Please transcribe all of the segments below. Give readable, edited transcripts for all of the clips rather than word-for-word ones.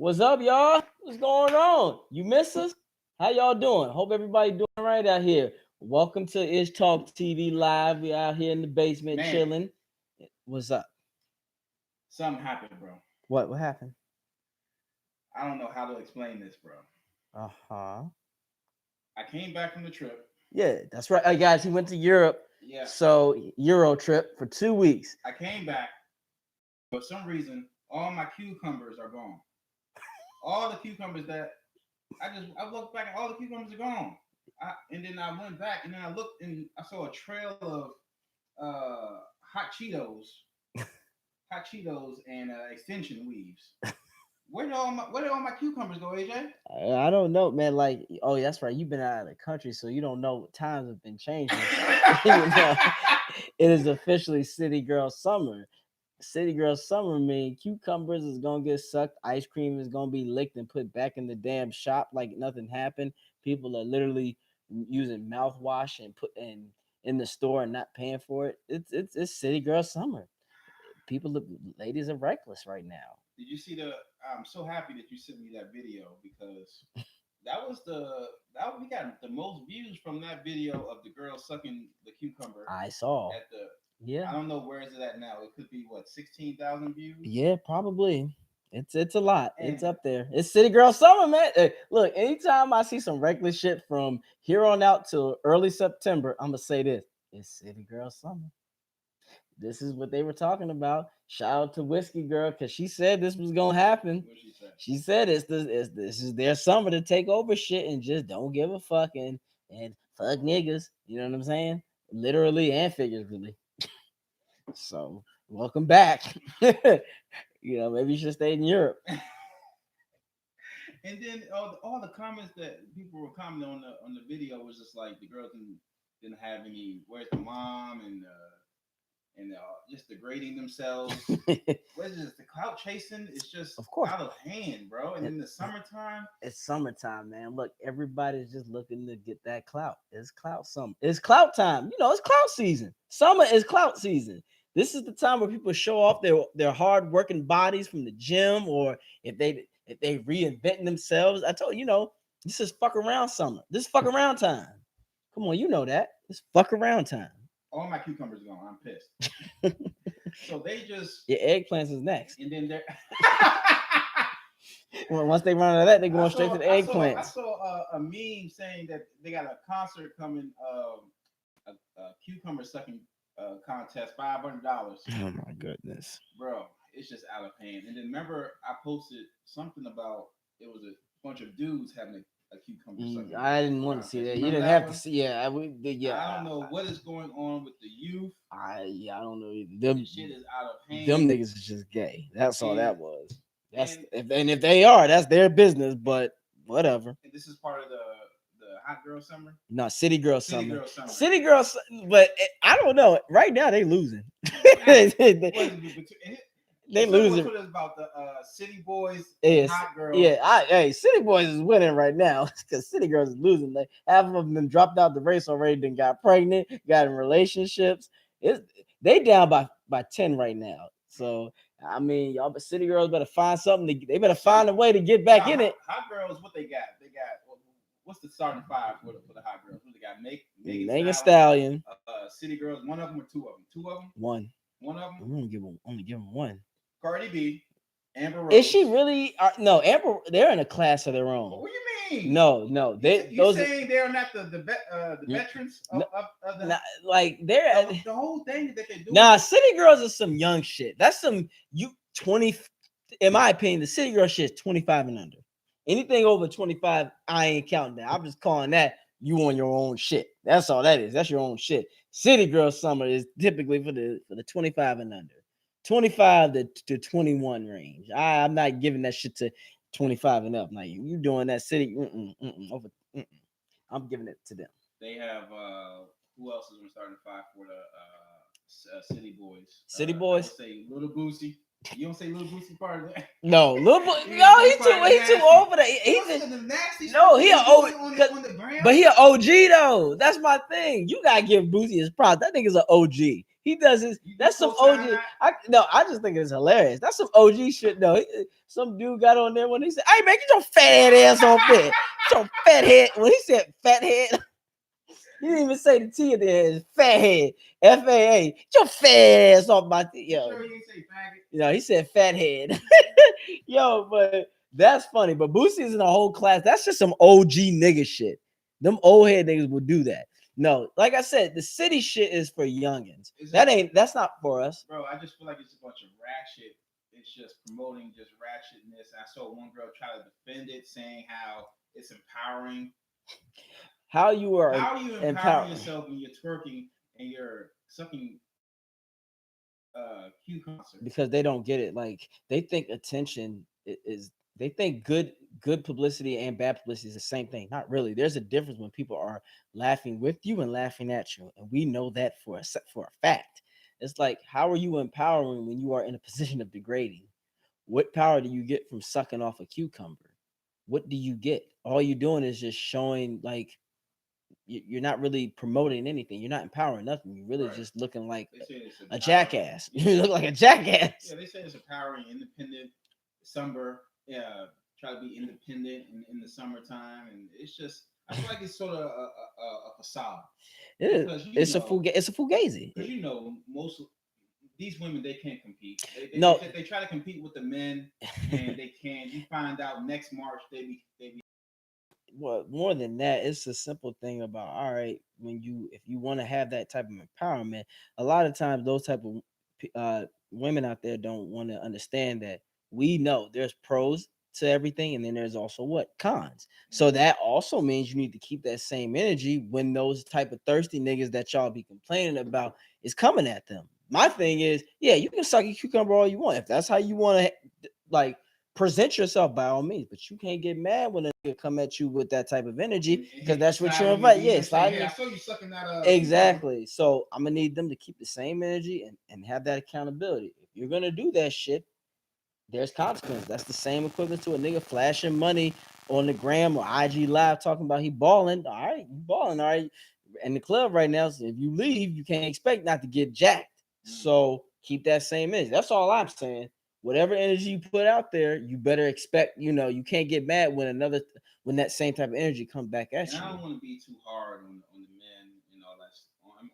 What's up, y'all? What's going on? You miss us? How y'all doing? Hope everybody doing right out here. Welcome to Ish Talk TV Live. We out here in the basement Man, chilling. What's up? something happened, bro. What happened? I don't know how to explain this, bro. Uh-huh. I came back from the trip. Yeah, that's right. Guys, he went to Europe. Yeah. So Euro trip for 2 weeks. I came back. For some reason, all my cucumbers are gone. All the cucumbers that I looked back and all the cucumbers are gone. And then I went back and then I looked and I saw a trail of hot Cheetos and extension weaves. Where did all my cucumbers go, AJ? I don't know, man. Like, oh, that's right. You've been out of the country, so you don't know times have been changing. It is officially City Girl Summer. City Girl Summer mean cucumbers is gonna get sucked, ice cream is gonna be licked and put back in the damn shop like nothing happened. People are literally using mouthwash and put in the store and not paying for it. It's City Girl Summer. People, ladies are reckless right now. Did you see the? I'm so happy that you sent me that video because that was we got the most views from that video of the girl sucking the cucumber I saw. at the. Yeah. I don't know where is it at now. It could be what 16,000 views. Yeah, probably. It's a lot. And It's up there. It's City Girl Summer, man. Look, anytime I see some reckless shit from here on out till early September, I'm gonna say this: it's City Girl Summer. This is what they were talking about. Shout out to Whiskey Girl because she said this was gonna happen. what she said? She said this is their summer to take over shit and just don't give a fuck and fuck niggas. You know what I'm saying? Literally and figuratively. So welcome back. Maybe you should stay in Europe. And then all the comments that people were commenting on the video was just like the girl didn't have any. Where's the mom and just degrading themselves. What is this? The clout chasing is just of course out of hand, bro. And in the summertime, it's summertime, man. Look, everybody's just looking to get that clout. It's clout summer. It's clout time. It's clout season. Summer is clout season. This is the time where people show off their hard working bodies from the gym, or if they reinventing themselves. I told you, this is fuck around summer. This is fuck around time. Come on, you know that. It's fuck around time. All my cucumbers gone. I'm pissed. So they just your eggplants is next, and then they're well, once they run out of that, they're going straight to the eggplants. I saw a meme saying that they got a concert coming, a cucumber sucking contest, $500. Oh my goodness, bro, it's just out of hand. And then remember, I posted something about it was a bunch of dudes having a cucumber sucking. I didn't want to see that. You didn't have to see. Yeah, I don't know what is going on with the youth. I don't know either. Them shit is out of hand. Them niggas is just gay. That's all that was. If they are, that's their business. But whatever. And this is part of the hot girl summer. No, City Girl Summer. City Girl, but I don't know. Right now they losing. They losing. What is about the City Boys and hot girls? Yeah, City Boys is winning right now because City Girls is losing. Like half of them dropped out the race already. Then got pregnant, got in relationships. They down by 10 right now. So I mean, y'all, but City Girls better find something. They better find a way to get back in it. Hot girls, what they got? They got what's the starting five for the hot girls? What they got? Megan Stallion. City Girls. One of them or two of them? Two of them. One. One of them. I'm gonna give them one. Cardi B, Amber Rose. Is she really? No, Amber. They're in a class of their own. What do you mean? No. You saying they're not the veterans of the like they're the whole thing that they do. Nah, City Girls is some young shit. That's some 20. In my opinion, the City Girl shit is 25 and under. Anything over 25, I ain't counting that. I'm just calling that you on your own shit. That's all that is. That's your own shit. City Girl Summer is typically for the 25 and under. 25 to 21 range. I'm not giving that shit to 25 and up. Now you doing that City. I'm giving it to them. They have who else is starting to fight for the City Boys? City Boys. Say Little Boosie. You don't say Little Boosie part of that? No, Little Boosie. No, he's too old for that. But he an OG though. That's my thing. You gotta give Boosie his props. That nigga's an OG. He does his. You That's some co-sign OG. that? I just think it's hilarious. That's some OG shit though. Some dude got on there when he said, "Hey man, get your fat ass off there. Get your fat head." When he said fat head, he didn't even say the T at the end. Fat head. FAA. Get your fat ass off my yo. Sure, he ain't say faggot. You know, he said fat head. Yo, but that's funny. But Boosie's in a whole class. That's just some OG nigga shit. Them old head niggas would do that. No, like I said, the city shit is for youngins. That's not for us. Bro, I just feel like it's a bunch of ratchet. It's just promoting just ratchetness. I saw one girl try to defend it, saying how it's empowering. How you are empowering yourself when you're twerking and you're sucking cue concert? Because they don't get it. Like they think attention is they think good publicity and bad publicity is the same thing. Not really. There's a difference when people are laughing with you and laughing at you, and we know that for a fact. It's like, how are you empowering when you are in a position of degrading? What power do you get from sucking off a cucumber? What do you get? All you're doing is just showing like you're not really promoting anything. You're not empowering nothing. You're really just looking like a jackass. Yeah. You look like a jackass. Yeah, they say it's empowering, independent, summer. Yeah, try to be independent in the summertime, and it's just I feel like it's sort of a facade. It is. It's a fugazi. Because most these women they can't compete. No, they try to compete with the men, and they can't. You find out next March they be. Well, more than that, it's a simple thing about all right. If you want to have that type of empowerment, a lot of times those type of women out there don't want to understand that we know there's pros to everything, and then there's also what cons. So that also means you need to keep that same energy when those type of thirsty niggas that y'all be complaining about is coming at them. My thing is, yeah, you can suck a cucumber all you want if that's how you want to like present yourself by all means, but you can't get mad when a nigga come at you with that type of energy because that's what you're inviting. Yeah, slide. Hey, I saw you sucking that. Exactly. So I'm gonna need them to keep the same energy and have that accountability. If you're gonna do that shit, there's consequences. That's the same equivalent to a nigga flashing money on the gram or IG live talking about he balling. All right, you balling. All right, in the club right now. So if you leave, you can't expect not to get jacked. So keep that same energy. That's all I'm saying. Whatever energy you put out there, you better expect. You can't get mad when that same type of energy comes back at you. I don't want to be too hard on the men and all that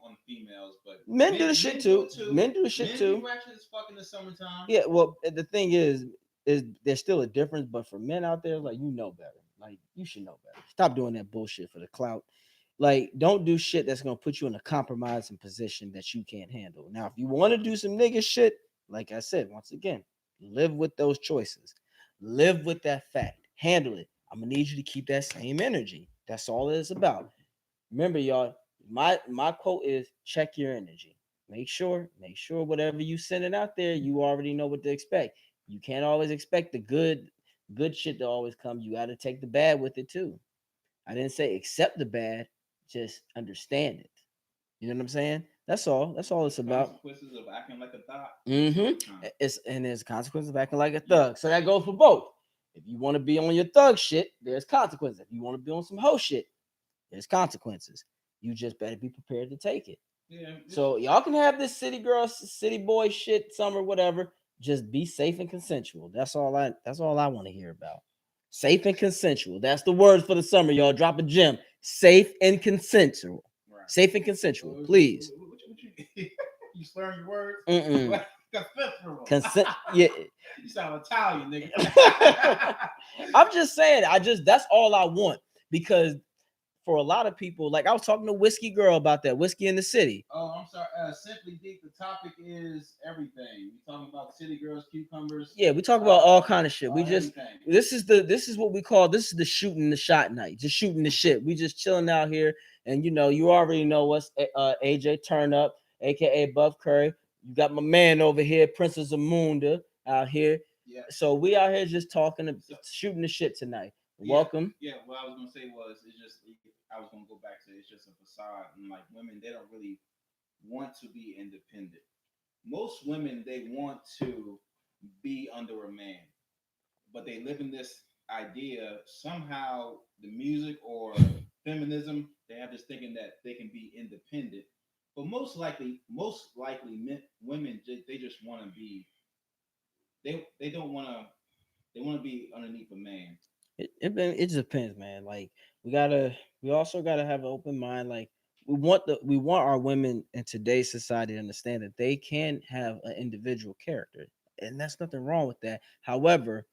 on the females, but men do the shit too. Men do the shit too. Men ratchet as fuck in the summertime. Yeah, well, the thing is there's still a difference, but for men out there, like better. Like you should know better. Stop doing that bullshit for the clout. Like, don't do shit that's gonna put you in a compromising position that you can't handle. Now, if you want to do some nigga shit, like I said, once again, live with those choices. Live with that fact. Handle it. I'm gonna need you to keep that same energy. That's all it's about. Remember, y'all, my quote is check your energy. Make sure whatever you sending out there, you already know what to expect. You can't always expect the good shit to always come. You got to take the bad with it too. I didn't say accept the bad, just understand it. You know what I'm saying? That's all. That's all it's about. Consequences of acting like a thug. There's consequences of acting like a thug. So that goes for both. If you want to be on your thug shit, there's consequences. If you want to be on some hoe shit, there's consequences. You just better be prepared to take it. Yeah. So y'all can have this city girl, city boy shit, summer, whatever. Just be safe and consensual. That's all I want to hear about. Safe and consensual. That's the words for the summer, y'all. Drop a gem. Safe and consensual. Right. Safe and consensual, please. You slurring your words? Consent. Yeah. You sound Italian, nigga. I'm just saying. That's all I want, because for a lot of people, like I was talking to Whiskey Girl about that, Whiskey in the City. Oh, I'm sorry. Simply Deep, the topic is everything. We talking about city girls, cucumbers. Yeah, we talk about all kind of shit. We just this is what we call, this is the shooting the shot night. Just shooting the shit. We just chilling out here, and you already know us. AJ Turn Up, aka Buff Curry. You got my man over here, Princess Amunda, out here. Yeah. So we out here just talking, shooting the shit tonight. Yeah, welcome. Yeah, what I was gonna say was I was gonna go back to it's just a facade, and like women, they don't really want to be independent. Most women, they want to be under a man, but they live in this idea somehow the music or feminism, they have this thinking that they can be independent. but most likely, women they just want to be. They don't want to. They want to be underneath a man. It just depends, man. Like we also gotta have an open mind. Like we want our women in today's society to understand that they can have an individual character, and that's nothing wrong with that. However,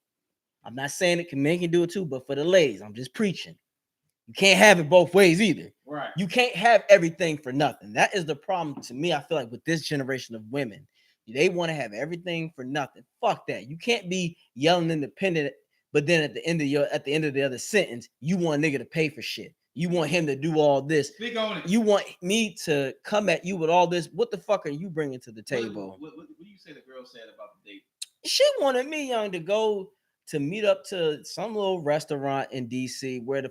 I'm not saying it can men can do it too, but for the ladies, I'm just preaching. You can't have it both ways either. Right. You can't have everything for nothing. That is the problem to me. I feel like with this generation of women, they want to have everything for nothing. Fuck that. You can't be yelling independent, but then at the end of the other sentence, you want a nigga to pay for shit. You want him to do all this. Speak on it. You want me to come at you with all this. What the fuck are you bringing to the table? What do you say the girl said about the date? She wanted me, young, to go to meet up to some little restaurant in DC where the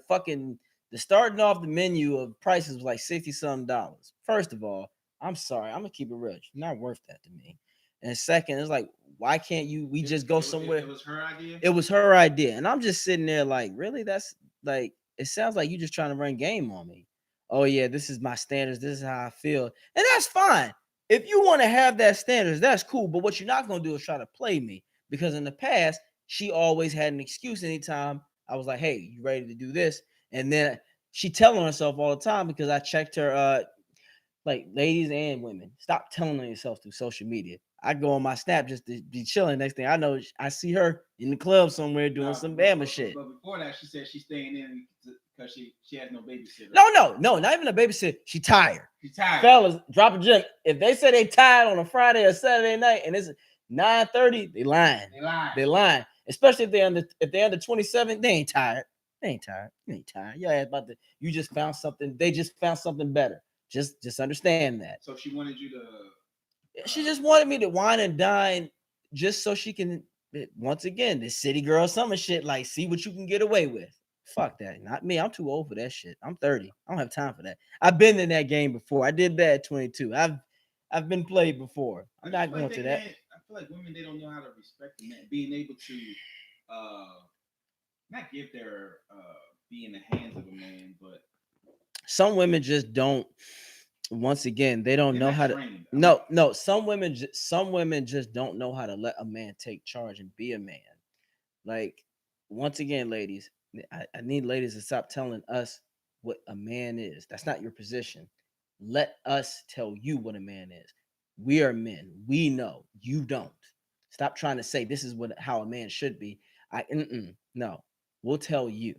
starting off the menu of prices was like 60 something dollars. First of all, I'm sorry, I'm gonna keep it real. You're not worth that to me. And second, it's like, why can't we just go somewhere? It was her idea. It was her idea. And I'm just sitting there like, really? That's like, it sounds like you just trying to run game on me. Oh yeah, this is my standards. This is how I feel. And that's fine. If you want to have that standards, that's cool. But what you're not going to do is try to play me. Because in the past, she always had an excuse anytime I was like, hey, you ready to do this? And then she telling herself all the time because I checked her, like ladies and women, stop telling on yourself through social media. I go on my snap just to be chilling. Next thing I know, I see her in the club somewhere doing some Bama shit. But before that, she said she's staying in because she has no babysitter. No, not even a babysitter. She tired. She's tired. Fellas, drop a gem. If they say they tired on a Friday or Saturday night and it's 9:30, they lying. They lying. Especially if they're under 27, they ain't tired. They ain't tired. You ain't tired. Yeah, about the you just found something. They just found something better. Just understand that. So she wanted you to. She just wanted me to wine and dine, just so she can. Once again, this city girl summer shit. Like, see what you can get away with. Fuck that. Not me. I'm too old for that shit. I'm 30. I don't have time for that. I've been in that game before. I did that at 22. I've been played before. I'm not going to that. I feel like women, they don't know how to respect the man, being able to not give their be in the hands of a man, but some women just don't. Once again, they don't know how to. No. Some women just don't know how to let a man take charge and be a man. Like, once again, ladies, I need ladies to stop telling us what a man is. That's not your position. Let us tell you what a man is. We are men. We know. You don't. Stop trying to say this is how a man should be. No. We'll tell you.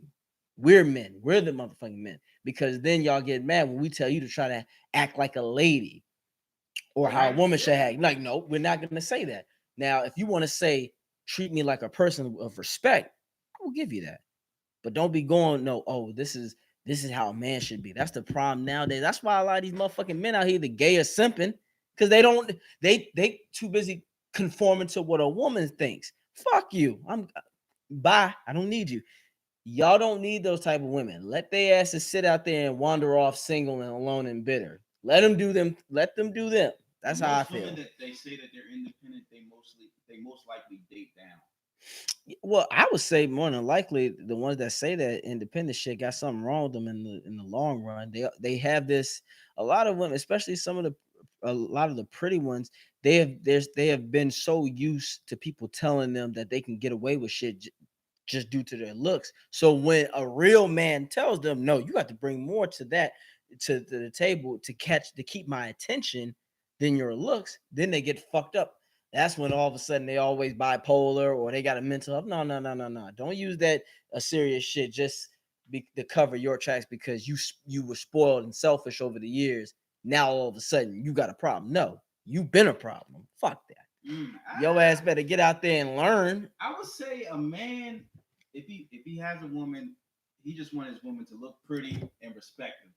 We're men. We're the motherfucking men. Because then y'all get mad when we tell you to try to act like a lady or how a woman should act. Like, no, we're not going to say that. Now, if you want to say, treat me like a person of respect, I will give you that. But don't be going, no, oh, this is how a man should be. That's the problem nowadays. That's why a lot of these motherfucking men out here, the gay or simping, because they too busy conforming to what a woman thinks. Fuck you. Bye. I don't need you. Y'all don't need those type of women. Let their asses sit out there and wander off single and alone and bitter. Let them do them. Let them do them. That's how I feel. Women that they say that they're independent, they most likely date down. Well, I would say more than likely the ones that say that independent shit got something wrong with them in the long run. They have this. A lot of women, especially a lot of the pretty ones, they have been so used to people telling them that they can get away with shit just due to their looks. So when a real man tells them, no, you got to bring more to that to the table to keep my attention than your looks, then they get fucked up. That's when all of a sudden they always bipolar or they got a mental health. No. Don't use that serious shit just to cover your tracks because you were spoiled and selfish over the years. Now all of a sudden you got a problem. No, you've been a problem. Fuck that. Your ass better get out there and learn. I would say a man, if he has a woman, he just wants his woman to look pretty and respect him.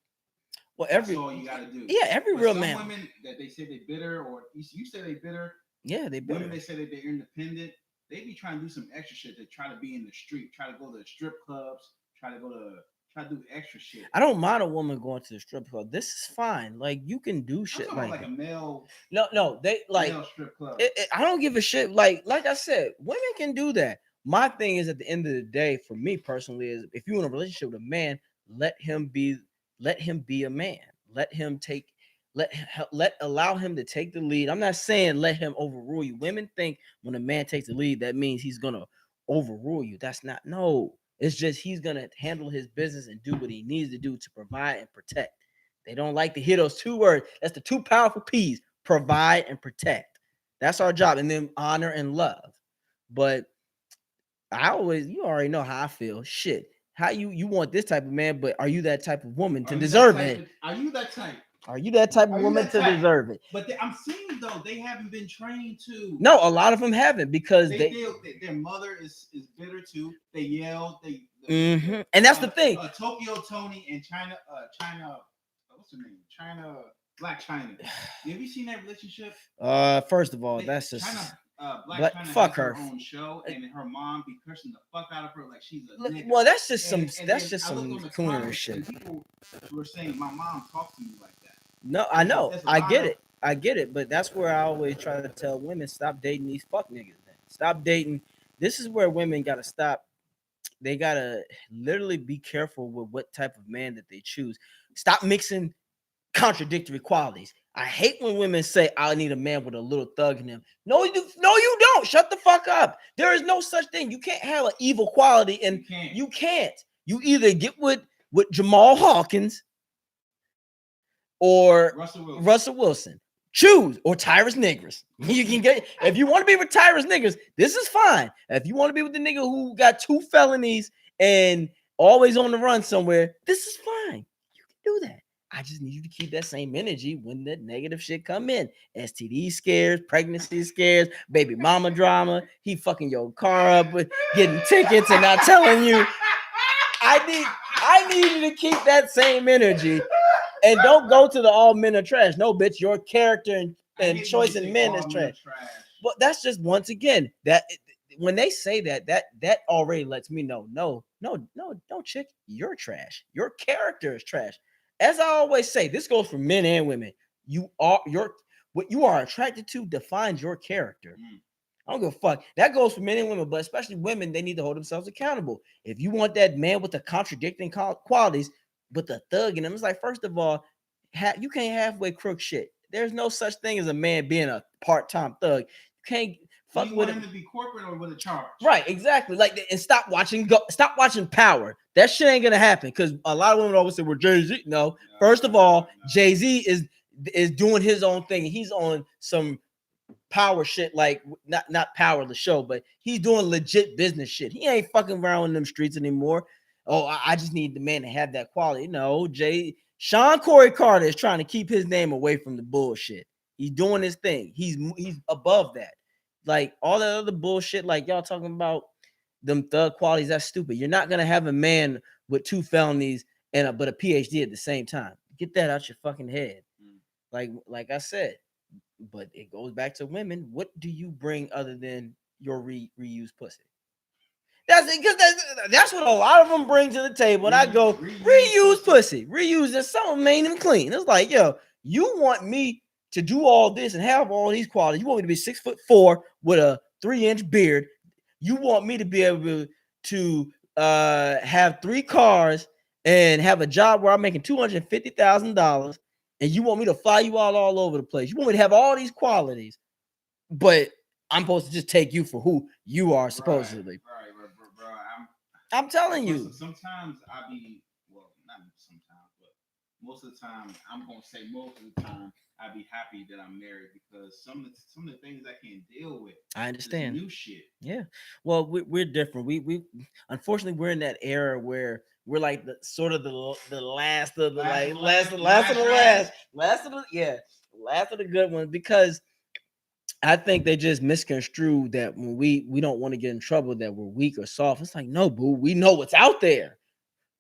Well, that's all you gotta do. Yeah, every real man. Some women that they say they bitter, or you say they bitter. Yeah, they bitter. Women they say that they're independent. They be trying to do some extra shit. They try to be in the street, try to go to strip clubs, try to do extra shit. I don't mind a woman going to the strip club. This is fine. Like, you can do shit like a male. No, they like male strip club. I don't give a shit. Like I said, women can do that. My thing is, at the end of the day, for me personally, is if you're in a relationship with a man, let him be a man. Let him take Allow him to take the lead. I'm not saying let him overrule you. Women think when a man takes the lead, that means he's gonna overrule you. That's not, no. It's just he's gonna handle his business and do what he needs to do to provide and protect. They don't like to hear those two words. That's the two powerful P's: provide and protect. That's our job, and then honor and love. But you already know how I feel. Shit, how you want this type of man, but are you that type of woman to deserve it? Are you that type? Are you that type of woman to deserve it? But I'm seeing though they haven't been trained to. No, a lot of them haven't, because their mother is bitter too. They yell. And that's the thing. Tokyo Tony and China. What's her name? Black China. Have you seen that relationship? First of all, that's just China. Black China fuck has her own show, and her mom be cursing the fuck out of her like she's a nigga. Well, that's just some coonery shit. People were saying my mom talked to me like that. No, I know. I get it. But that's where I always try to tell women, stop dating these fuck niggas. Man. Stop dating. This is where women gotta stop. They gotta literally be careful with what type of man that they choose. Stop mixing contradictory qualities. I hate when women say, I need a man with a little thug in him. No, you don't. Shut the fuck up. There is no such thing. You can't have an evil quality, and you can't. You either get with Jamal Hawkins or Russell Wilson. Choose, or Tyrus Niggers. You can get, if you want to be with Tyrus Niggers, this is fine. If you want to be with the nigga who got 2 felonies and always on the run somewhere, this is fine. You can do that. I just need you to keep that same energy when the negative shit come in. STD scares, pregnancy scares, baby mama drama. He fucking your car up with getting tickets and not telling you. I need you to keep that same energy, and don't go to the all men are trash. No, bitch, your character and choice in men is trash. But that's just, once again, that when they say that already lets me know, no, chick, you're trash. Your character is trash. As I always say, this goes for men and women. What you are attracted to defines your character. I don't give a fuck. That goes for men and women, but especially women, they need to hold themselves accountable. If you want that man with the contradicting qualities, but the thug in him, it's like, first of all, you can't halfway crook shit. There's no such thing as a man being a part-time thug. You can't fuck with him to be corporate or with a charge. Right, exactly. Like, and stop watching Power. That shit ain't gonna happen, because a lot of women always say, "Well, Jay-Z." No, first of all, Jay-Z is doing his own thing. He's on some Power shit, like not Power the show, but he's doing legit business shit. He ain't fucking around in them streets anymore. Oh, I just need the man to have that quality. No, Sean Corey Carter is trying to keep his name away from the bullshit. He's doing his thing. He's above that. Like, all that other bullshit, like y'all talking about them thug qualities, that's stupid. You're not gonna have a man with 2 felonies but a PhD at the same time. Get that out your fucking head. Like I said, but it goes back to women. What do you bring other than your reused pussy? That's what a lot of them bring to the table. And I go, reuse pussy. Reuse that something ain't even clean. It's like, yo, you want me to do all this and have all these qualities. You want me to be 6'4" with a 3-inch beard. You want me to be able to have 3 cars and have a job where I'm making $250,000, and you want me to fly you all over the place. You want me to have all these qualities, but I'm supposed to just take you for who you are, supposedly. Right, bro. I'm telling you. Sometimes I be, well, not sometimes, but most of the time, I'm gonna say most of the time, I'd be happy that I'm married, because some of the things I can't deal with. I understand. New shit. Yeah. Well, we're different. We unfortunately, we're in that era where we're like the last of the good ones, because I think they just misconstrue that when we don't want to get in trouble, that we're weak or soft. It's like, no, boo, we know what's out there.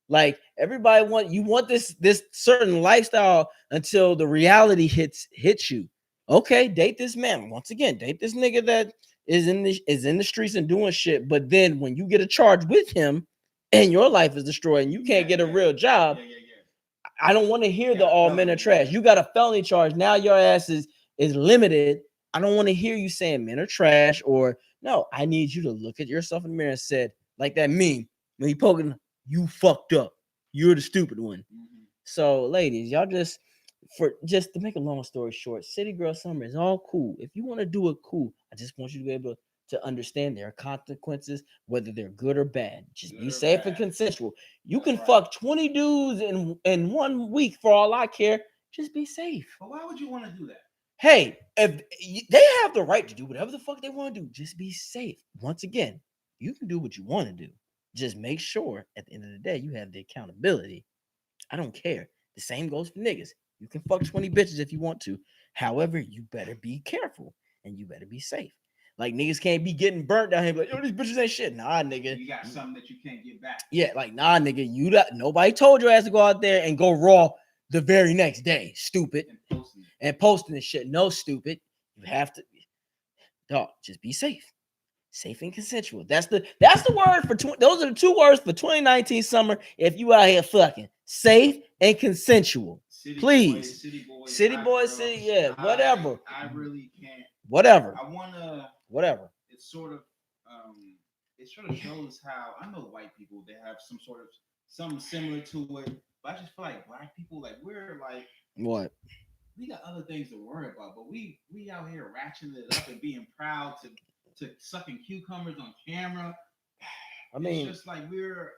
Like, everybody want this certain lifestyle until the reality hits you. Okay, date this man. Once again, date this nigga that is in the streets and doing shit. But then when you get a charge with him and your life is destroyed and you can't get a real job, I don't want to hear the all men are trash. You got a felony charge. Now your ass is limited. I don't want to hear you saying men are trash, or no. I need you to look at yourself in the mirror and said, like that meme when you poking, you fucked up. You're the stupid one. So, ladies, y'all just For just to make a long story short, City Girl Summer is all cool. If you want to do it, cool. I just want you to be able to understand there are consequences, whether they're good or bad. Just Good be or safe and bad. consensual. You That's can right. fuck 20 dudes in 1 week for all I care. Just be safe. But why would you want to do that? Hey, if they have the right to do whatever the fuck they want to do, just be safe. Once again, you can do what you want to do. Just make sure at the end of the day you have the accountability. I don't care. The same goes for niggas. You can fuck 20 bitches if you want to. However, you better be careful and you better be safe. Like niggas can't be getting burnt down here. Like, yo, these bitches ain't shit. Nah, nigga. You got something that you can't get back. Yeah, like nah, nigga. Nobody told your ass to go out there and go raw the very next day. Stupid. And posting this shit. No, stupid. You have to, dog. Just be safe. Safe and consensual. That's the word for those are the 2 words for 2019 summer. If you out here fucking safe and consensual, please. City boys, yeah, whatever. I really can't. Whatever. I wanna. Whatever. It sort of shows how I know white people they have some sort of something similar to it, but I just feel like black people we're like what we got other things to worry about, but we out here ratcheting it up and being proud to sucking cucumbers on camera. I mean, it's just like we're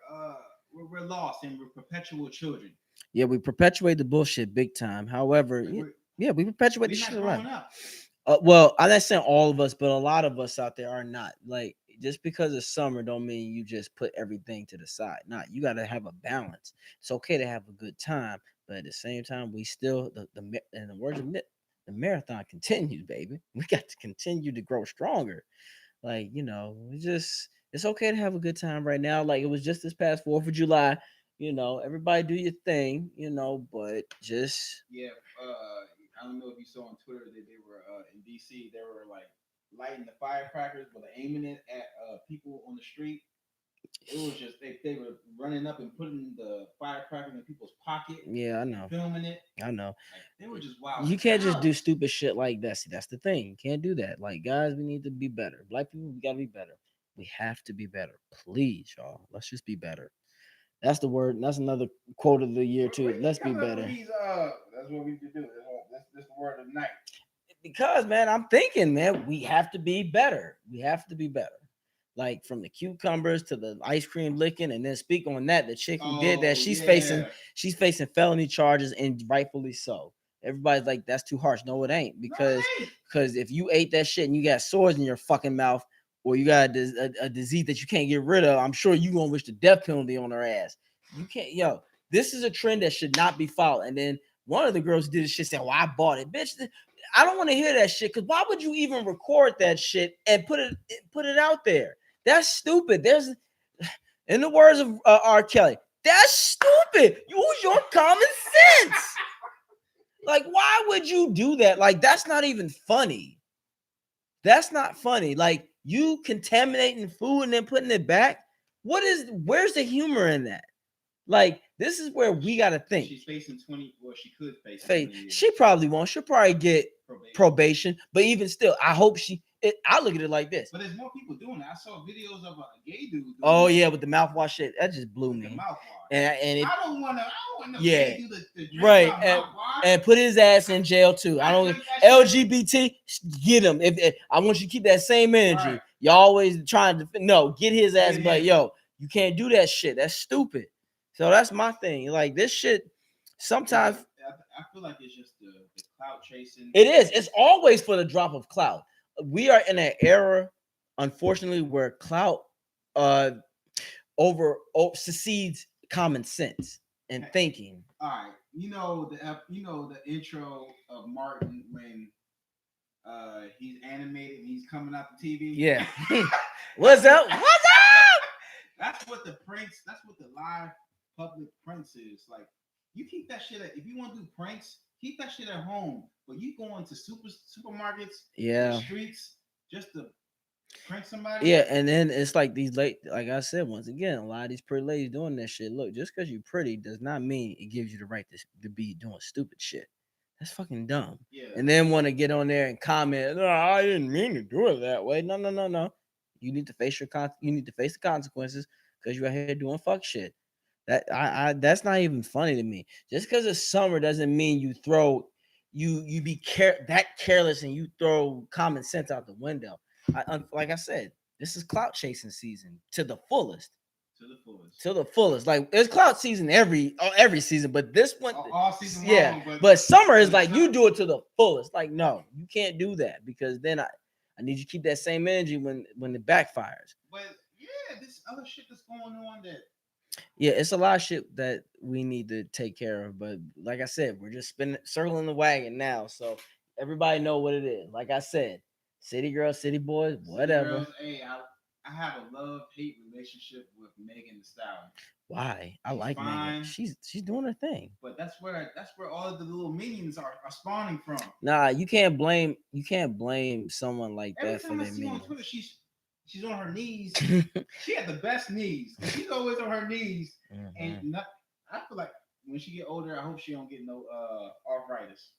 lost and we're perpetual children. Yeah, we perpetuate the bullshit big time. However, we perpetuate the shit around. Well, I'm not saying all of us, but a lot of us out there are not. Like, just because it's summer don't mean you just put everything to the side. Nah, you got to have a balance. It's okay to have a good time, but at the same time, we still in the words of Nip, the marathon continues, baby. We got to continue to grow stronger. Like, it's okay to have a good time right now. Like, it was just this past 4th of July. Everybody do your thing. But just I don't know if you saw on Twitter that they were in DC. They were like lighting the firecrackers, but aiming it at people on the street. It was just they were running up and putting the firecrackers in people's pocket. Yeah, I know. Filming it. I know. Like, they were just wild. You can't just do stupid shit like that. See, that's the thing. You can't do that. Like, guys, we need to be better. Black people, we gotta be better. We have to be better. Please, y'all. Let's just be better. That's the word. That's another quote of the year too. Let's be better. That's what we need to do. That's the word of the night. Because, man, I'm thinking, man, we have to be better. We have to be better. Like, from the cucumbers to the ice cream licking, and then speak on that. The chick who did that, she's facing felony charges, and rightfully so. Everybody's like, that's too harsh. No, it ain't. Because if you ate that shit and you got sores in your fucking mouth, or you got a disease that you can't get rid of, I'm sure you gonna wish the death penalty on her ass. You can't, this is a trend that should not be followed. And then one of the girls did this shit, said, well, I bought it. Bitch, I don't want to hear that shit, because why would you even record that shit and put it out there? That's stupid. There's, in the words of R. Kelly, that's stupid. Use your common sense. Like, why would you do that? Like, that's not even funny. That's not funny. Like, you contaminating food and then putting it back. Where's the humor in that? Like, this is where we got to think. She's facing 20, or she could face 20 years. She probably won't. She'll probably get probation. But even still, I hope I look at it like this. But there's more people doing it. I saw videos of a gay dude doing yeah, with the mouthwash shit. That just blew me. The mouthwash. And I don't want no gay dude to drink right. Mouthwash. And put his ass in jail too. I don't LGBT, get him. If I want you to keep that same energy. Right. You're always trying to get his ass, but you can't do that shit. That's stupid. So that's my thing. Like, this shit, sometimes I feel like it's just the clout chasing. It is. It's always for the drop of clout. We are in an era, unfortunately, where clout succeeds common sense and thinking. All right, the intro of Martin when he's animated and he's coming out the TV. Yeah. What's up? What's up? That's what the live public pranks is. Like, you keep that shit if you want to do pranks, keep that shit at home. But you going to supermarkets, the streets, just to prank somebody. Yeah, and then it's like like I said, once again, a lot of these pretty ladies doing that shit. Look, just because you're pretty does not mean it gives you the right to be doing stupid shit. That's fucking dumb. Yeah. And then want to get on there and comment, "No, I didn't mean to do it that way." No. You need to face the consequences because you're out here doing fuck shit. That's not even funny to me. Just because it's summer doesn't mean you be careless and you throw common sense out the window. Like I said, this is clout chasing season to the fullest. To the fullest. To the fullest. Like it's clout season every season, but this one, all season yeah. long. But summer is like you do it to the fullest. Like no, you can't do that because then I need you to keep that same energy when it backfires. But yeah, this other shit that's going on that. Yeah, it's a lot of shit that we need to take care of. But like I said, we're just circling the wagon now, so everybody know what it is. Like I said, city girls, city boys, whatever. City girls, hey, I have a love-hate relationship with Megan Thee Stallion. Why? I like Megan. She's doing her thing. But that's where all of the little minions are spawning from. Nah, you can't blame someone like Every that for time their I see minions. on Twitter, she's on her knees. She had the best knees. She's always on her knees, and I feel like when she get older, I hope she don't get no arthritis.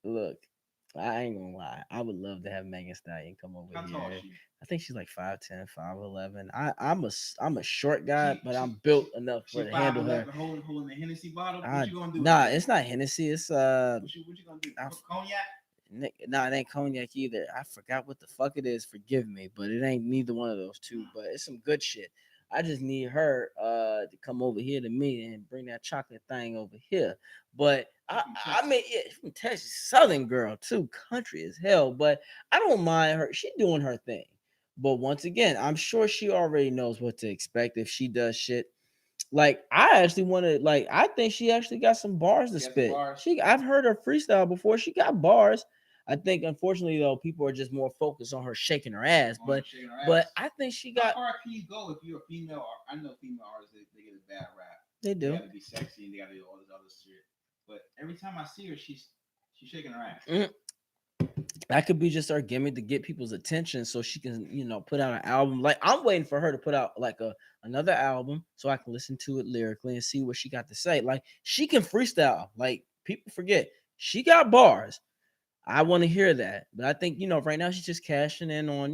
Look, I ain't gonna lie. I would love to have Megan Stallion come over How here. tall is she? I think she's like 5'10", 5'11". I'm a short guy, but I'm built enough to handle her. Holding the Hennessy bottle. What you gonna do? Nah, it's not Hennessy. It's What you gonna do? Cognac? Nah, it ain't cognac either. I forgot what the fuck it is. Forgive me, but it ain't neither one of those two. But it's some good shit. I just need her to come over here to me and bring that chocolate thing over here. But I mean, yeah, from Texas, Southern girl too, country as hell. But I don't mind her. She doing her thing. But once again, I'm sure she already knows what to expect if she does shit. Like I actually want to, like I think she actually got some bars to spit. I've heard her freestyle before. She got bars. I think unfortunately though, people are just more focused on her shaking her ass. But I think she got. How far can you go if you're a female? I know female artists they get a bad rap. They do. They gotta be sexy and they gotta do all this other shit. But every time I see her, she's shaking her ass. That could be just our gimmick to get people's attention so she can, put out an album. Like I'm waiting for her to put out like another album so I can listen to it lyrically and see what she got to say. Like she can freestyle. Like people forget she got bars. I want to hear that. But I think, right now she's just cashing in on,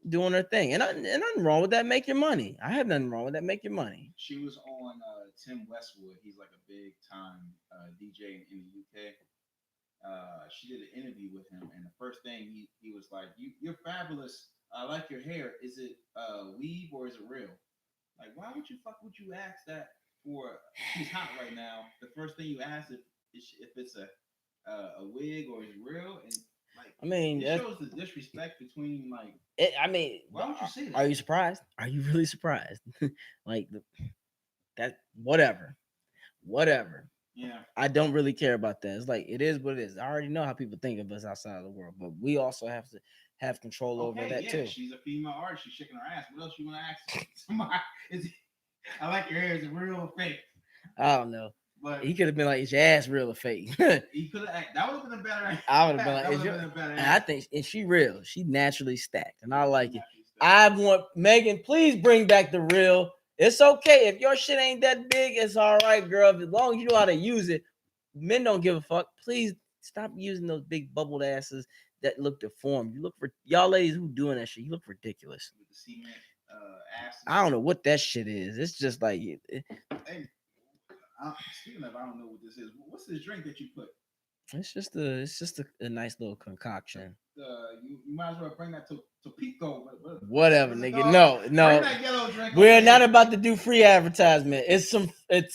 doing her thing. And nothing wrong with that. Make your money. I have nothing wrong with that. Make your money. She was on Tim Westwood. He's like a big time DJ in the UK. She did an interview with him, and the first thing he was like, "You're fabulous. I like your hair. Is it weave or is it real?" Like, why would you ask that for? She's hot right now. The first thing you ask if it's a wig or is real, and like, I mean, it shows the disrespect between like. Why would you say that? Are you surprised? Are you really surprised? Like that? Whatever. Yeah. I don't really care about that. It's like it is what it is. I already know how people think of us outside of the world, but we also have to have control over that too. She's a female artist. She's shaking her ass. What else you want to ask somebody? I like your hair. Is it real or fake? I don't know. But he could have been like, "Is your ass real or fake?" He could have. That would have been a better. I would have been like, "Is your?" And I think, and she real. She naturally stacked, and I like it. I want Megan. Please bring back the real. It's okay if your shit ain't that big. It's all right, girl. As long as you know how to use it. Men don't give a fuck. Please stop using those big bubbled asses that look deformed. You look for y'all ladies who doing that shit. You look ridiculous. With the cement asses. I don't know what that shit is. It's just like. Hey, speaking of, I don't know what this is. What's this drink that you put? It's just a nice little concoction. You might as well bring that to Pico. Whatever, nigga. No. We're not about to do free advertisement. It's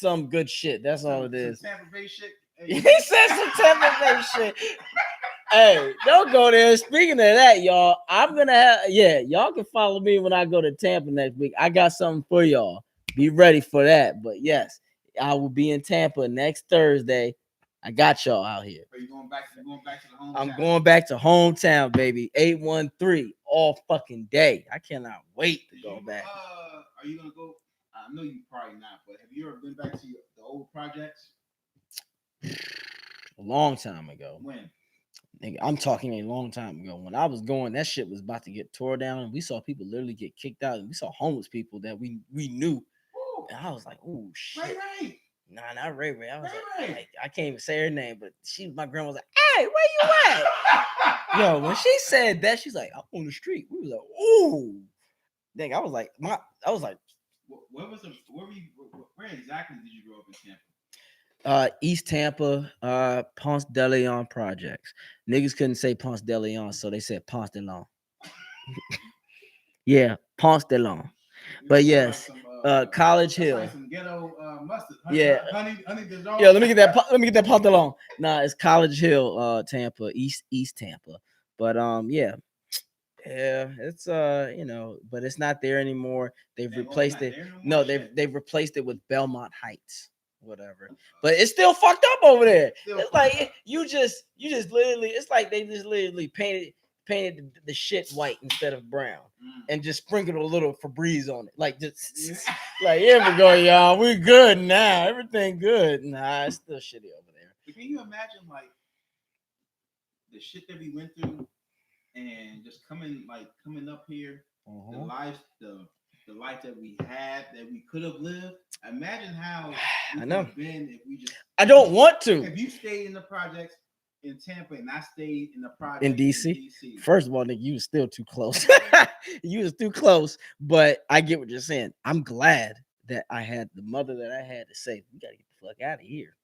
some good shit. That's all it is. Some Tampa Bay shit. He said some Tampa Bay shit. Hey, don't go there. Speaking of that, y'all, I'm gonna y'all can follow me when I go to Tampa next week. I got something for y'all. Be ready for that. But yes, I will be in Tampa next Thursday. I got y'all out here. Are you going back to the hometown? I'm going back to hometown, baby. 813 all fucking day. I cannot wait to go back. Are you gonna go? I know you probably not, but have you ever been back to the old projects? A long time ago. When? Nigga, I'm talking a long time ago. When I was going, that shit was about to get tore down, and we saw people literally get kicked out, and we saw homeless people that we knew. Ooh. And I was like, "Oh shit!" Right. Nah, not Ray. I was Ray. Like, I can't even say her name, but my grandma was like, "Hey, where you at?" Yo, when she said that, she's like, "I'm on the street." We was like, "Ooh." Dang, I was like, What was the where were you? Where exactly did you grow up in Tampa? East Tampa, Ponce de Leon projects. Niggas couldn't say Ponce de Leon, so they said Ponce de Leon. Yeah, Ponce de Leon. But yes, College That's Hill. like some ghetto mustard. Yeah, Honey Dijon. yeah. Let me get that Ponce de Leon. Nah, it's College Hill, Tampa, East Tampa. But yeah. Yeah, it's but it's not there anymore. They've Man, oh, it's replaced not it. there no more. No, Shit. they've replaced it with Belmont Heights, whatever. But it's still fucked up over there. It's like you just literally. It's like they just literally painted the shit white instead of brown, and just sprinkled a little Febreze on it. Like just like here we go, y'all. We good now. Everything good. Nah, it's still shitty over there. But can you imagine like the shit that we went through? And just coming up here, the life that we had that we could have lived. Imagine how we could have been if we just. I don't want to. If you stayed in the projects in Tampa and I stayed in the projects in DC. First of all, nigga, you was still too close. You was too close. But I get what you're saying. I'm glad that I had the mother that I had to say, "We gotta get the fuck out of here."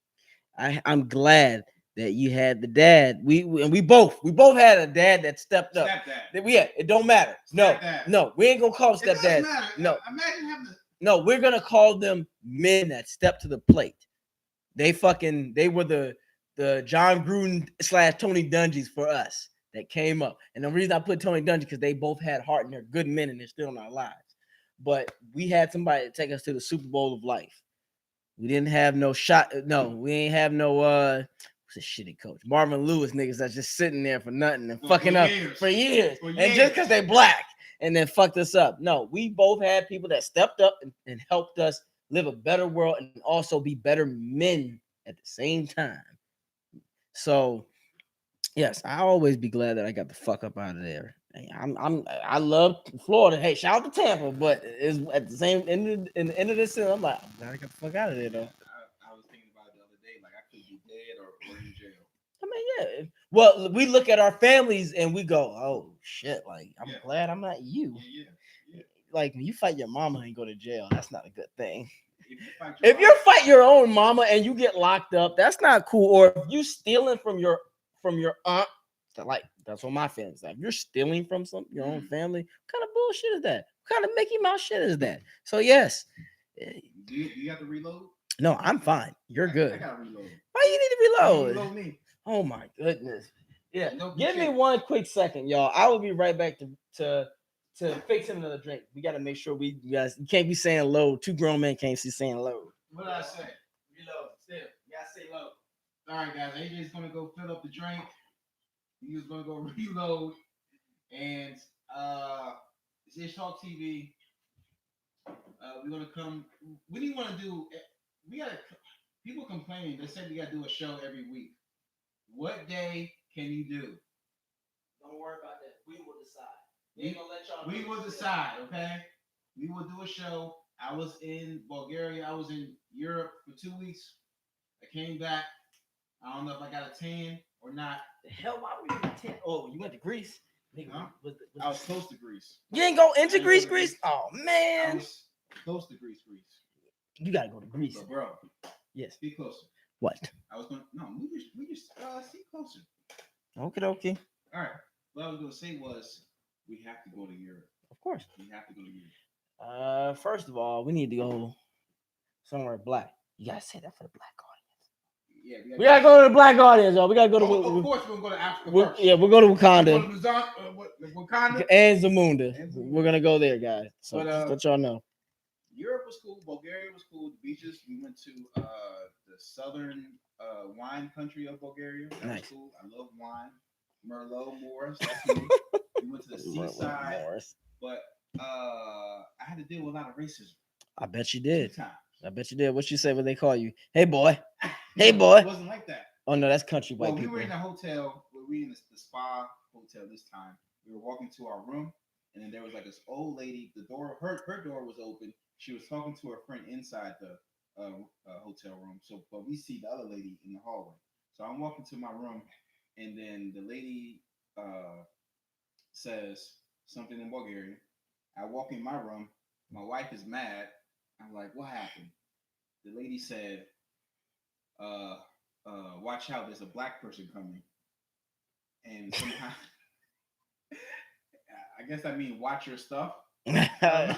I'm glad that you had the dad. We both had a dad that stepped up. Stepdad. It don't matter. No, we ain't gonna call them stepdad. No, imagine having no, we're gonna call them men that step to the plate. They were the John Gruden / Tony Dungy's for us that came up. And the reason I put Tony Dungy because they both had heart and they're good men and they're still in our lives. But we had somebody to take us to the Super Bowl of life. We didn't have no shot. No, we ain't have no what's a shitty coach. Marvin Lewis niggas that's just sitting there for nothing and fucking up for years. And just because they black and then fucked us up. No, we both had people that stepped up and helped us live a better world and also be better men at the same time. So yes, I'll always be glad that I got the fuck up out of there. I love Florida. Hey, shout out to Tampa, but it's at the same in the end of this, I'm like, I'm glad I got the fuck out of there though. I was thinking about it the other day, like I could be dead or in jail. I mean, yeah. Well, we look at our families and we go, oh shit, like I'm glad I'm not you. Yeah. Like when you fight your mama and go to jail, that's not a good thing. If you fight your own mama and you get locked up, that's not cool. Or if you stealing from your aunt, like that's what my family's like. If you're stealing from your own family, what kind of bullshit is that? What kind of Mickey Mouse shit is that? So yes. Do you have to reload? No, I'm fine. You're good. I gotta reload. Why you need to reload? Reload me. Oh my goodness. Yeah. Give me one quick second, y'all. I will be right back to fix him another drink. We got to make sure you guys, you can't be saying load. Two grown men can't be saying load. What did I say? Reload. Still, you gotta say load. All right, guys. AJ's gonna go fill up the drink. He's gonna go reload, and it's Ish Talk TV. We're gonna come. What do you want to do? We gotta. People complaining. They said we gotta do a show every week. What day can you do? Don't worry about that. We will decide. We will decide, okay? We will do a show. I was in Bulgaria. I was in Europe for 2 weeks. I came back. I don't know if I got a tan or not. The hell, why were you in 10? Oh, you went to Greece? Huh? I was close to Greece. You ain't go into Greece? Oh, man. I was close to Greece. You got to go to Greece. But bro. Yes. Be closer. What? I was going to, no, we just see closer. Okay. All right. What I was going to say was, we have to go to Europe. Of course. We have to go to Europe. First of all, we need to go somewhere black. You gotta say that for the black audience. Yeah, we gotta go to the black audience, y'all. We gotta go to. Of course, we're gonna go to Africa first. Yeah, we'll go to Wakanda. We'll go to Wakanda and Zamunda. We're gonna go there, guys. So just let y'all know. Europe was cool. Bulgaria was cool. The beaches. We went to the southern wine country of Bulgaria. That was cool. I love wine. Merlot, Morris. That's me. We went to the seaside. But I had to deal with a lot of racism. I bet you did. 2 times. I bet you did. What you say when they call you? Hey, boy. Hey, boy. It wasn't like that. Oh, no, that's country white people. We were in a hotel. We were in the spa hotel this time. We were walking to our room, and then there was like this old lady. The door, her door was open. She was talking to her friend inside the hotel room. So, but we see the other lady in the hallway. So I'm walking to my room, and then the lady says something in Bulgarian. I walk in my room. My wife is mad. I'm like, what happened? The lady said, uh, watch out, there's a black person coming. And somehow, I guess I mean watch your stuff. I don't know.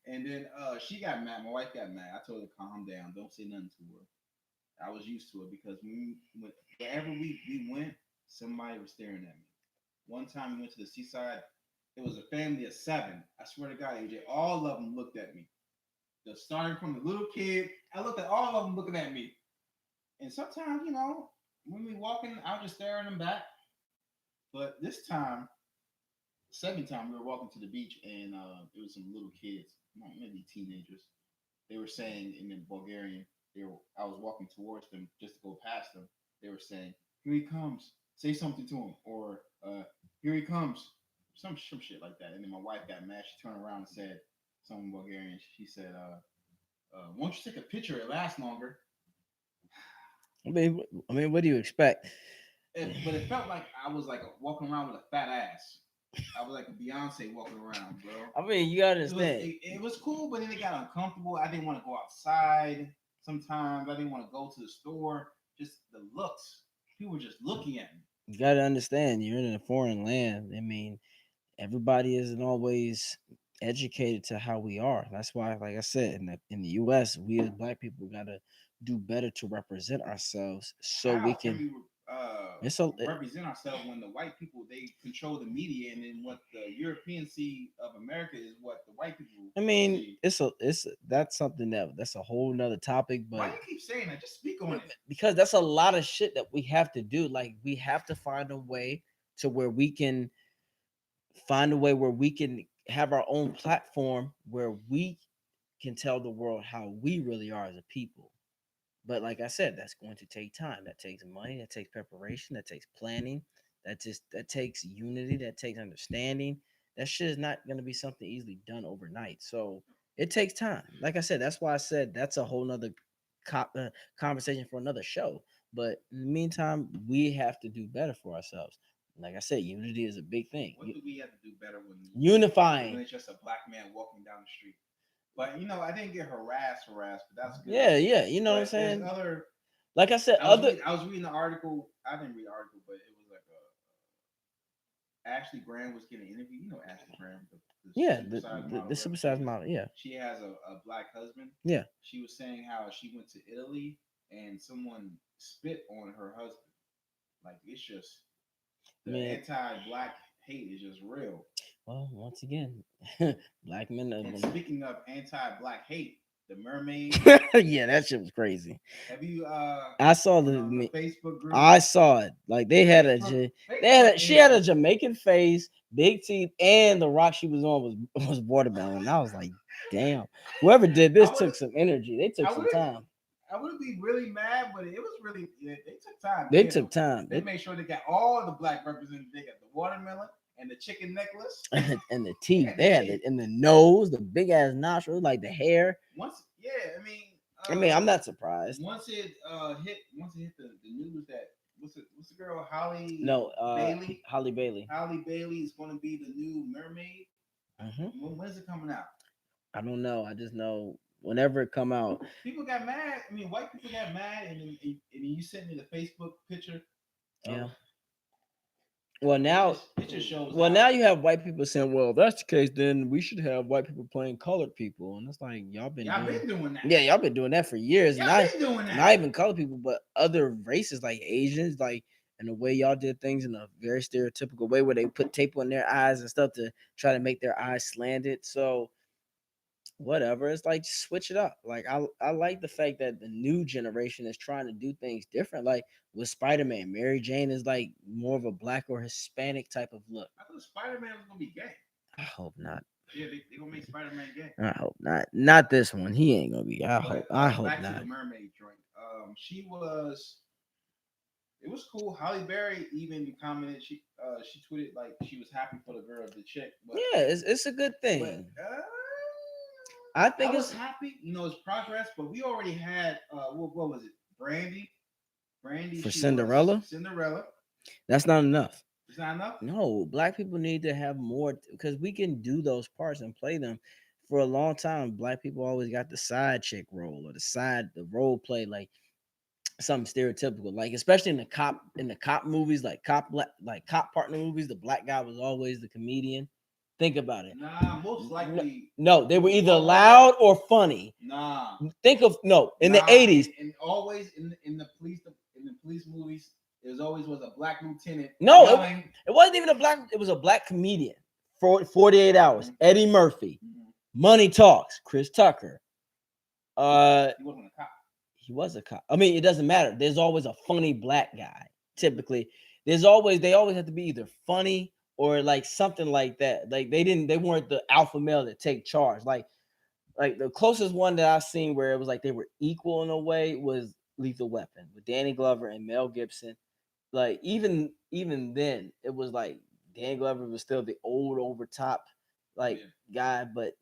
And then she got mad. My wife got mad. I told her calm down, don't say nothing to her. I was used to it because wherever we went, somebody was staring at me. One time we went to the seaside. It was a family of 7. I swear to God, AJ, all of them looked at me. Just starting from the little kid, I looked at all of them looking at me. And sometimes, when we walking, I'll just stare at them back. But this time, second time, we were walking to the beach, and it was some little kids, maybe teenagers. They were saying in the Bulgarian, I was walking towards them just to go past them. They were saying, "Here he comes! Say something to him," or "Here he comes!" Some shit like that. And then my wife got mad. She turned around and said, "Something Bulgarian." She said, "Won't you take a picture? It lasts longer." I mean, what do you expect? But it felt like I was like walking around with a fat ass. I was like a Beyonce walking around, bro. I mean, you gotta It was understand. it was cool, but then it got uncomfortable. I didn't want to go outside. Sometimes I didn't want to go to the store. Just the looks. People were just looking at me. You gotta understand. You're in a foreign land. I mean, everybody isn't always educated to how we are. That's why, like I said, in the U.S., we as Black people gotta do better to represent ourselves so we How can can. we It's a. represent ourselves when the white people they control the media, and then what the Europeans see of America is what the white people I mean, see? that's something that's a whole nother topic, Why but do you keep saying that? Just speak on it. because that's a lot of shit that we have to do. Like we have to find a way to where we can have our own platform where we can tell the world how we really are as a people. But like I said, that's going to take time. That takes money. That takes preparation. That takes planning. That takes unity. That takes understanding. That shit is not going to be something easily done overnight. So it takes time. Like I said, that's why I said that's a whole nother conversation for another show. But in the meantime, we have to do better for ourselves. Like I said, unity is a big thing. What do we have to do better when Unifying. it's just a black man walking down the street? But I didn't get harassed, but that's good. Yeah, yeah. You know what I'm But there's saying? other. Like I said, other. I was reading the article. I didn't read the article, but it was like Ashley Graham was getting interviewed. You know Ashley Graham, the Yeah, supersize the model, whatever she supersized is. model. Yeah, She has a black husband. yeah. She was saying how she went to Italy and someone spit on her husband. Like it's just the Man, anti-black hate is just real. well, once again, black men. And speaking of anti-black hate, the Mermaid. Yeah, that shit was crazy. Have you I saw the Facebook group? I saw it. Like they had she had a Jamaican face, big teeth, and the rock she was on was watermelon. I was like, damn, whoever did this took some energy. They took some time. I would be really mad, but it was really they took time. They took time. They made sure they got all the black represented. They got the watermelon and the chicken necklace and the teeth. They had it in the nose, the big ass nostrils, like the hair. I mean, I'm not surprised. Once it hit the news that what's the girl Holly? No, Bailey. Holly Bailey. Holly Bailey is going to be the new Mermaid. Mm-hmm. When's it coming out? I don't know. I just know whenever it come out, people got mad. I mean, white people got mad, and then you sent me the Facebook picture. Yeah. Well, now it just shows. Well, now you have white people saying, "Well, if that's the case, then we should have white people playing colored people," and it's like y'all been doing that. Yeah, y'all been doing that for years. Doing that. Not even colored people, but other races like Asians, like in the way y'all did things in a very stereotypical way, where they put tape on their eyes and stuff to try to make their eyes slanted. So whatever, it's like switch it up. Like I like the fact that the new generation is trying to do things different. Like with Spider-Man, Mary Jane is like more of a black or Hispanic type of look. I thought Spider-Man was gonna be gay. I hope not. Yeah, they gonna make Spider-Man gay. I hope not. Not this one. He ain't gonna be. I hope back not. To the Mermaid joint. She was. It was cool. Halle Berry even commented. She tweeted like she was happy for the girl, the chick. But, yeah, it's a good thing. But, I think I was happy. It's progress. But we already had what was it? Brandy for Cinderella. Cinderella. That's not enough. It's not enough. No, black people need to have more because we can do those parts and play them. for a long time, black people always got the side chick role or the role play, like something stereotypical, like especially in the cop movies, like like cop partner movies. The black guy was always the comedian. Think about it. Nah, most likely. No, they were either Oh, loud or funny. Nah, Think of no in the nah. '80s. And always in the police movies, there always was a black lieutenant No, yelling. it wasn't even a black. It was a black comedian. 48 hours. Eddie Murphy. Money Talks. Chris Tucker. He wasn't a cop. He was a cop. I mean, it doesn't matter. There's always a funny black guy. Typically, they always have to be either funny or like something like that. Like they weren't the alpha male that take charge. Like the closest one that I've seen where it was like they were equal in a way was Lethal Weapon with Danny Glover and Mel Gibson. Like even then, it was like Danny Glover was still the old over top like guy, but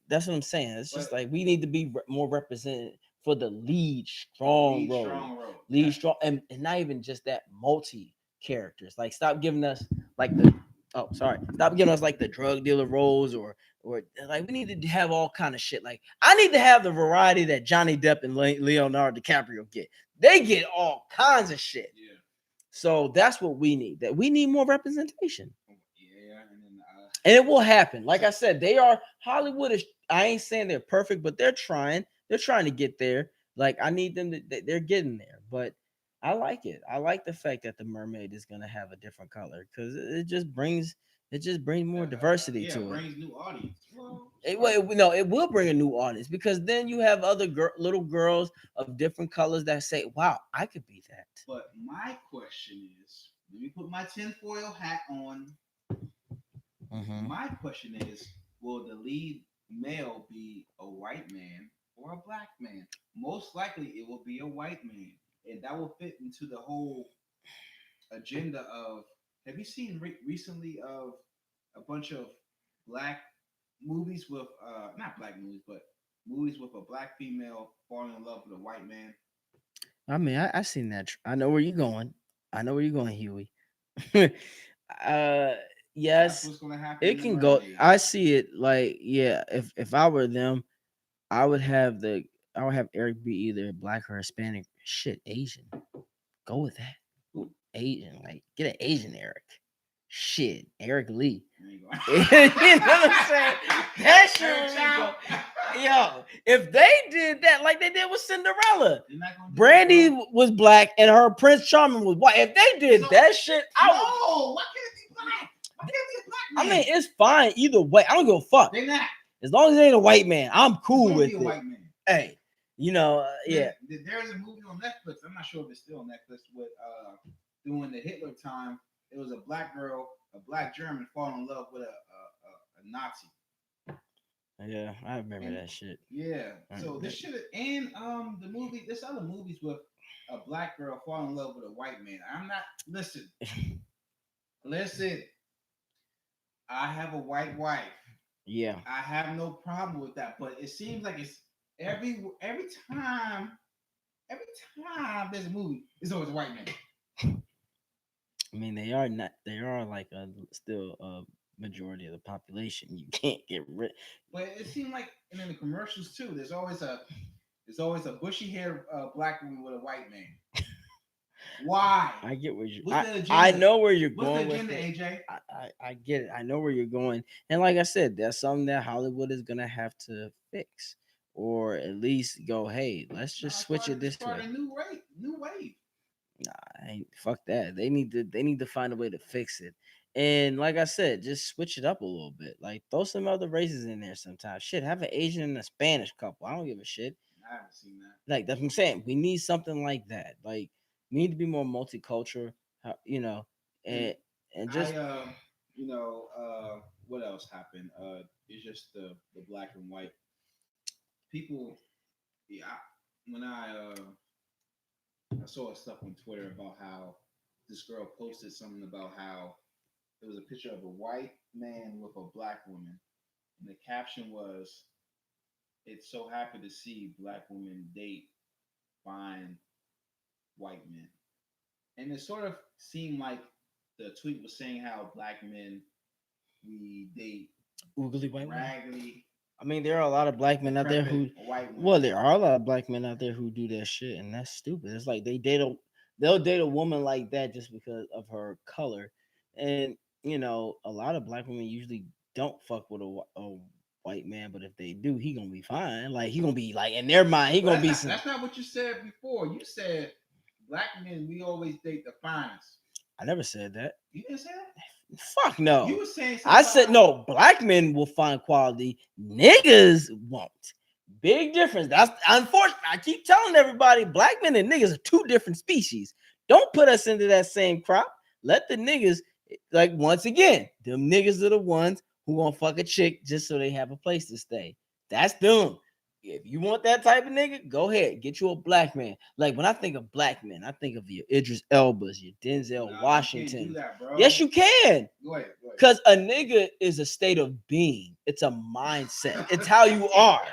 that's what I'm saying. It's just like we need to be more represented for the lead strong role. Lead strong, and not even just that, multi characters. Like stop giving us like stop giving us like the drug dealer roles or like we need to have all kind of shit. Like I need to have the variety that Johnny Depp and Leonardo DiCaprio get. They get all kinds of shit. Yeah. So that's what we need. That we need more representation. Yeah, and it will happen. Like I said, they are Hollywood is. I ain't saying they're perfect, but they're trying. They're trying to get there. Like I need them to. They're getting there. But I like it. I like the fact that the mermaid is gonna have a different color because it just brings more diversity to it. Brings new audience. Well, it will bring a new audience because then you have other little girls of different colors that say, "Wow, I could be that." But my question is, let me put my tinfoil hat on. Mm-hmm. My question is, will the lead male be a white man or a black man? Most likely, it will be a white man, and that will fit into the whole agenda of. Have you seen recently of a bunch of black movies with not black movies, but movies with a black female falling in love with a white man? I mean, I seen that. I know where you're going. I know where you're going, Huey. Yes, That's what's gonna happen. it can go. I see it like, yeah. If I were them, I would have Eric be either black or Hispanic. Shit, Asian. Go with that. Ooh, Asian, like get an Asian Eric. Shit, Eric Lee. You know what I'm saying? That shit. Yo, if they did that like they did with Cinderella, Brandy was black and her Prince Charming was white. If they did that shit, why can't it be black? Why can't it be black man? I mean, it's fine either way. I don't give a fuck. They not. As long as it ain't a white man, I'm cool with it. White man. Hey, yeah. There's a movie on Netflix. I'm not sure if it's still on Netflix. With during the Hitler time, it was a black girl, a black German, falling in love with a Nazi. Yeah, I remember that shit. Yeah. So this shit and the movie, there's other movies with a black girl falling in love with a white man. I'm not listen. I have a white wife. Yeah. I have no problem with that, but it seems like it's every time there's a movie, it's always a white man. I mean, they are like still a majority of the population. You can't get rid. But it seemed like, and in the commercials too, there's always a bushy haired black woman with a white man. Why? I get where you. I know where you're going. What's the agenda, AJ? I get it. I know where you're going, and like I said, that's something that Hollywood is gonna have to fix, or at least go, hey, let's just switch it this way. A new wave. Nah, fuck that. They need to find a way to fix it. And like I said, just switch it up a little bit. Like throw some other races in there sometimes. Shit, have an Asian and a Spanish couple. I don't give a shit. I haven't seen that. Like that's what I'm saying. We need something like that. Like we need to be more multicultural. And just what else happened? It's just the black and white people. Yeah, when I saw stuff on Twitter about how this girl posted something about how there was a picture of a white man with a black woman, and the caption was, "It's so happy to see black women date fine white men," and it sort of seemed like the tweet was saying how black men we date oogly white raggedy, I mean, there are a lot of black men out there who, prepping a white well, woman. there are a lot of black men out there who do that shit, and that's stupid. It's like they'll date a woman like that just because of her color, and a lot of black women usually don't fuck with a white man, but if they do, he gonna be fine. Like he gonna be like in their mind, he Well, gonna be that's not what you said before. You said black men we always date the finest. I never said that. You didn't say that. Fuck You no. were saying I something said about no. Black men will find quality. Niggas won't. Big difference. That's unfortunate. I keep telling everybody, black men and niggas are two different species. Don't put us into that same crop. Let the niggas, like once again, them niggas are the ones who gonna fuck a chick just so they have a place to stay. That's them. If you want that type of nigga, go ahead, get you a black man. Like when I think of black men, I think of your Idris Elba's, your Denzel nah, Washington. You can't do that, bro. Yes, you can. Go ahead. Because a nigga is a state of being. It's a mindset. It's how you are.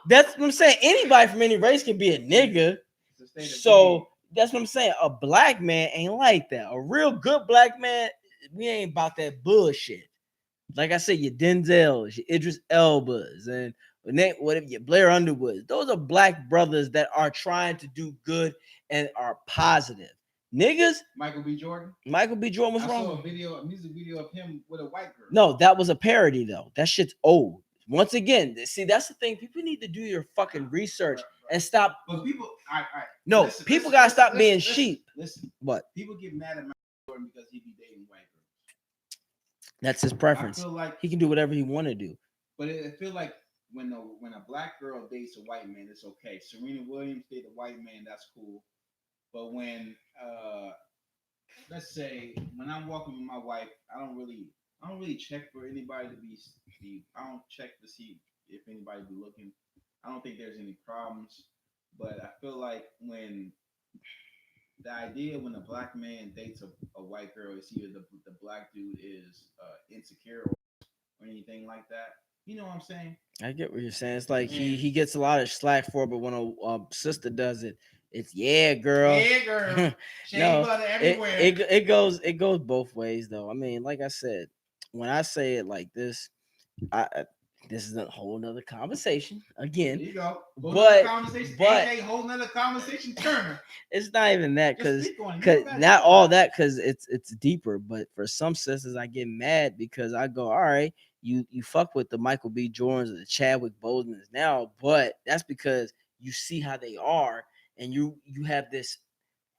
That's what I'm saying. Anybody from any race can be a nigga. So that's what I'm saying. A black man ain't like that. A real good black man, we ain't about that bullshit. Like I said, your Denzels, your Idris Elbas, and what if your Blair Underwoods? Those are black brothers that are trying to do good and are positive. Niggas, Michael B. Jordan. What's wrong? I saw a music video of him with a white girl. No, that was a parody though. That shit's old. Once again, see, that's the thing. People need to do your fucking research and stop. But people, all right. No, people gotta stop being sheep. Listen, what? People get mad at Michael Jordan because he be dating white girls. That's his preference. I feel like he can do whatever he want to do. But I feel like when a black girl dates a white man, it's okay. Serena Williams date a white man, that's cool. But when let's say when I'm walking with my wife, I don't really check for anybody to be. I don't check to see if anybody be looking. I don't think there's any problems. But I feel like when the idea when a black man dates a white girl is either the black dude is insecure or anything like that. You know what I'm saying? I get what you're saying. It's like he gets a lot of slack for it, but when a sister does it, it's yeah, girl. Yeah, girl. No, butter everywhere. It goes both ways though. I mean, like I said, when I say it like this, this is a whole nother conversation again. There you go. But a whole nother conversation, Turner. It's not even that because not all that because it's deeper. But for some sisters, I get mad because I go, all right, you fuck with the Michael B. Jordans or the Chadwick Bosemans now, but that's because you see how they are and you have this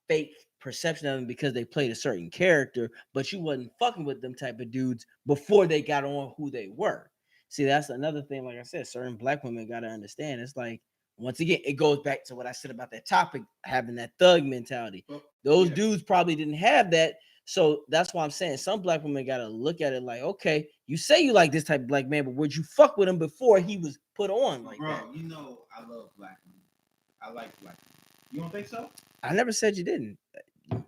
fake perception of them because they played a certain character, but you wasn't fucking with them type of dudes before they got on who they were. See, that's another thing. Like I said, certain black women got to understand. It's like, once again, it goes back to what I said about that topic, having that thug mentality. Those dudes probably didn't have that. So that's why I'm saying some black women got to look at it like, okay, you say you like this type of black man, but would you fuck with him before he was put on like that? Bro, you know I love black women. I like black women. You don't think so? I never said you didn't.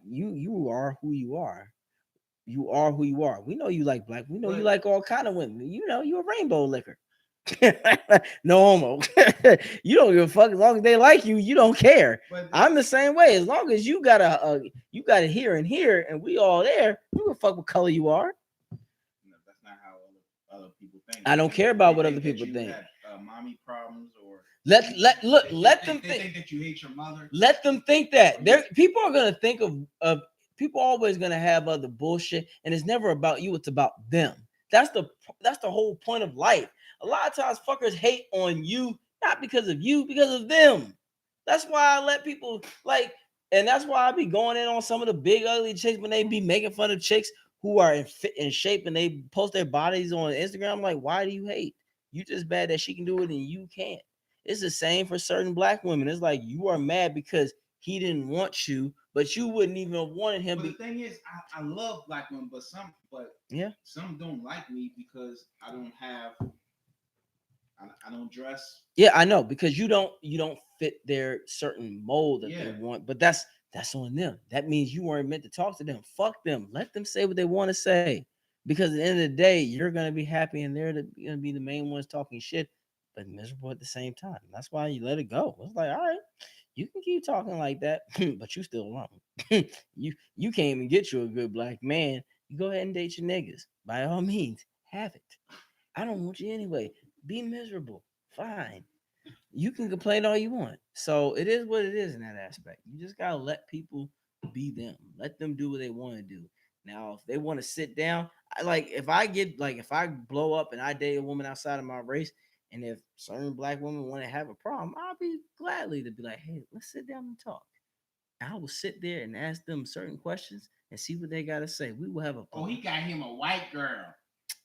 You are who you are. You are who you are. We know you like black. We know you like all kind of women. You know you're a rainbow liquor. No homo. You don't give a fuck as long as they like you. You don't care. I'm the same way. As long as you got a here and here, and we all there, you can fuck what color you are. No, that's not how other people think. I don't care about what other people think. Mommy problems or let them think that you hate your mother. Let them think that. People are gonna think of people always gonna have other bullshit, and it's never about you. It's about them. That's the whole point of life. A lot of times, fuckers hate on you not because of you, because of them. That's why I let people like, and that's why I be going in on some of the big ugly chicks when they be making fun of chicks who are in shape and they post their bodies on Instagram. I'm like, why do you hate? You just bad that she can do it and you can't. It's the same for certain black women. It's like you are mad because he didn't want you, but you wouldn't even have wanted him. But the thing is, I love black women, but some don't like me because I don't have. I don't dress. Yeah, I know, because you don't fit their certain mold that they want. But that's on them. That means you weren't meant to talk to them. Fuck them. Let them say what they want to say. Because at the end of the day, you're gonna be happy and they're gonna be the main ones talking shit, but miserable at the same time. That's why you let it go. It's like, all right, you can keep talking like that, but you still wrong. You can't even get you a good black man. You go ahead and date your niggas. By all means, have it. I don't want you anyway. Be miserable. Fine. You can complain all you want. So it is what it is in that aspect. You just gotta let people be them. Let them do what they want to do. Now, if they want to sit down, if I blow up and I date a woman outside of my race, and if certain black women want to have a problem, I'll be gladly to be like, hey, let's sit down and talk. I will sit there and ask them certain questions and see what they gotta say. We will have a Oh, he got him a white girl.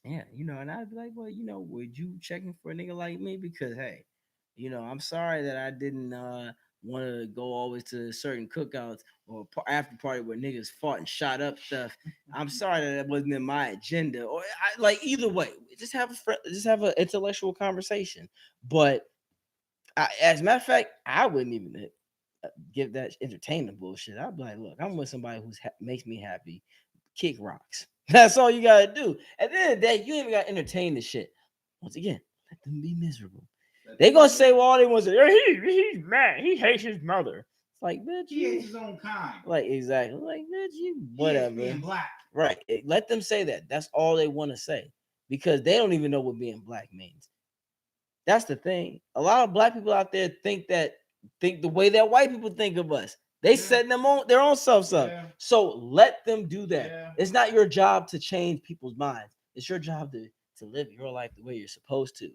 yeah, and I'd be like, well, would you checking for a nigga like me? Because hey, I'm sorry that I didn't want to go always to certain cookouts or after party where niggas fought and shot up stuff. I'm sorry that that wasn't in my agenda. Or like either way, just have an intellectual conversation. But as a matter of fact, I wouldn't even give that entertainment bullshit. I'd be like, look, I'm with somebody who's makes me happy. Kick rocks. That's all you gotta do. At the end of the day, you ain't even gotta entertain the shit. Once again, let them be miserable. They gonna say well, all they want to say. He's mad. He hates his mother. It's like, bitch, he hates his own kind. Like exactly. Like, bitch, you whatever. He hates being black. Right. Let them say that. That's all they want to say because they don't even know what being black means. That's the thing. A lot of black people out there think the way that white people think of us. They setting them on their own selves up. Yeah. So let them do that. Yeah. It's not your job to change people's minds. It's your job to live your life the way you're supposed to.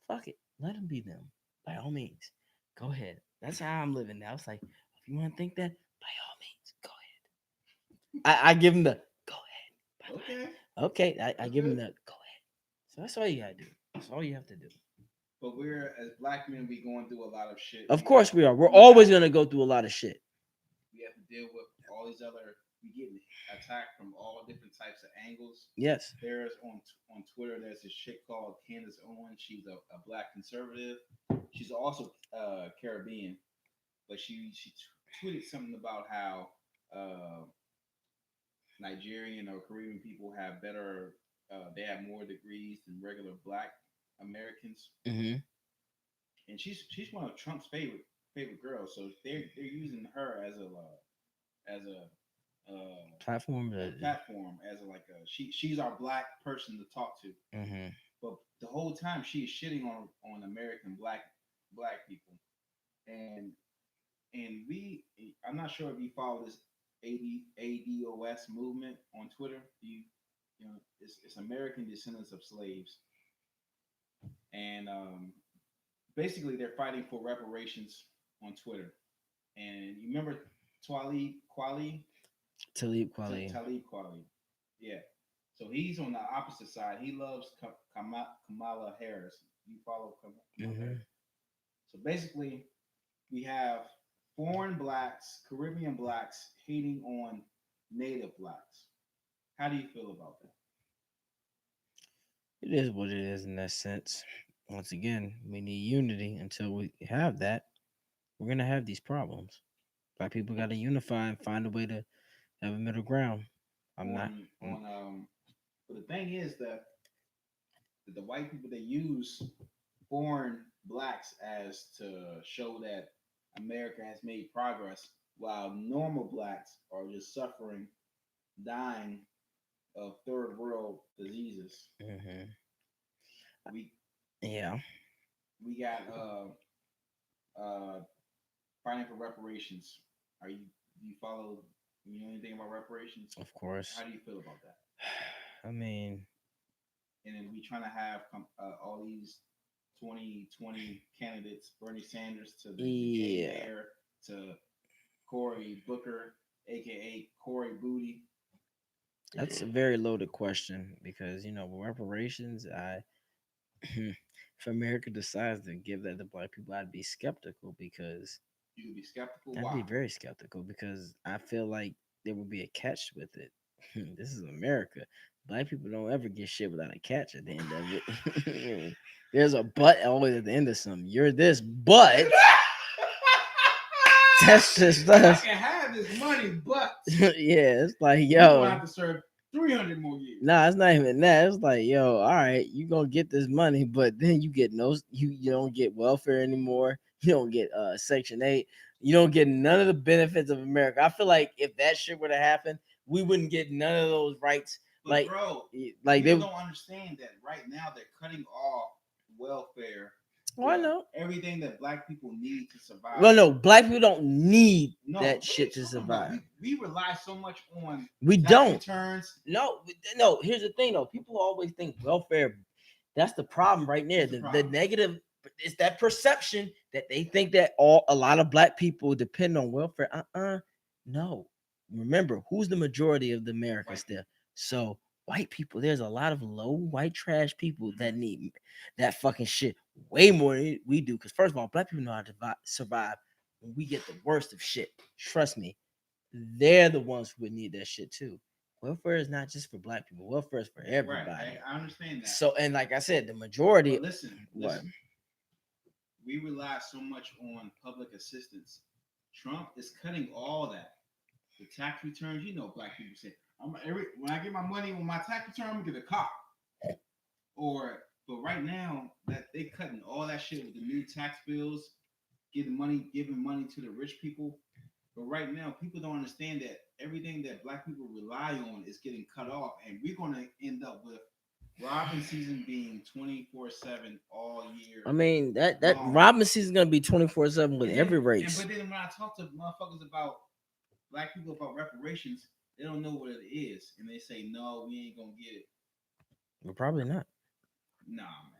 Fuck it. Let them be them. By all means. Go ahead. That's how I'm living now. It's like, if you want to think that, by all means, go ahead. I give them the go ahead. Okay. I give them the go ahead. So that's all you gotta do. That's all you have to do. But we're as black men, we going through a lot of shit. Of course we are. We're always gonna go through a lot of shit. We have to deal with all these other. We getting attacked from all different types of angles. Yes. There's on Twitter. There's this chick called Candace Owens. She's a black conservative. She's also Caribbean, but she tweeted something about how Nigerian or Caribbean people have better. They have more degrees than regular black Americans. Mm-hmm. And she's one of Trump's favorite girls. So they're using her as a platform as she's our black person to talk to. Mm-hmm. But the whole time she is shitting on American black people, and I'm not sure if you follow this ADOS movement on Twitter. It's American Descendants of Slaves, and basically they're fighting for reparations on Twitter. And you remember Talib Kweli? Yeah. So he's on the opposite side. He loves Kamala Harris. You follow Kamala Harris? So basically, we have foreign blacks, Caribbean blacks hating on native blacks. How do you feel about that? It is what it is in that sense. Once again, we need unity. Until we have that, we're gonna have these problems. Black people got to unify and find a way to have a middle ground. But the thing is that the white people, they use foreign blacks as to show that America has made progress, while normal blacks are just suffering, dying of third world diseases. Mm-hmm. We got fighting for reparations. Do you follow? You know anything about reparations? Of course. How do you feel about that? I mean, and then we trying to have all these 2020 candidates, Bernie Sanders to the gay mayor, to Cory Booker, aka Cory Booty. That's a very loaded question because reparations. If America decides to give that to black people, I'd be skeptical because you would be skeptical. I'd be very skeptical because I feel like there would be a catch with it. This is America. Black people don't ever get shit without a catch at the end of it. There's a but always at the end of something. You're this, but that's just us. I can have this money, but yeah, it's like you're gonna have to serve 300 more years. Nah, it's not even that. It's like, yo, all right, you gonna get this money, but then you get you don't get welfare anymore. You don't get Section 8. You don't get none of the benefits of America. I feel like if that shit were to happen, we wouldn't get none of those rights. But bro, like they don't understand that right now they're cutting off welfare. Oh, I know. Everything that black people need to survive. Well, no, black people don't need that shit to survive. We rely so much on we tax don't. returns. No. Here's the thing, though. People always think welfare. That's the problem right there. The negative is that perception that they think that a lot of black people depend on welfare. No. Remember, who's the majority of the Americans there? So white people. There's a lot of low white trash people that need that fucking shit way more than we do. Because first of all, black people know how to survive when we get the worst of shit. Trust me, they're the ones who would need that shit too. Welfare is not just for black people. Welfare is for everybody. Right, I understand that. So, and like I said, the majority. But listen. We rely so much on public assistance. Trump is cutting all that. The tax returns, black people say, when I get my money on my tax return, I'm gonna get a car. But right now that they cutting all that shit with the new tax bills, giving money to the rich people. But right now, people don't understand that everything that black people rely on is getting cut off, and we're gonna end up with robbing season being 24/7 all year. I mean that robbing season is gonna be 24/7 with every race. But then when I talk to motherfuckers about black people about reparations, they don't know what it is, and they say no, we ain't gonna get it. We're probably not. Nah, man.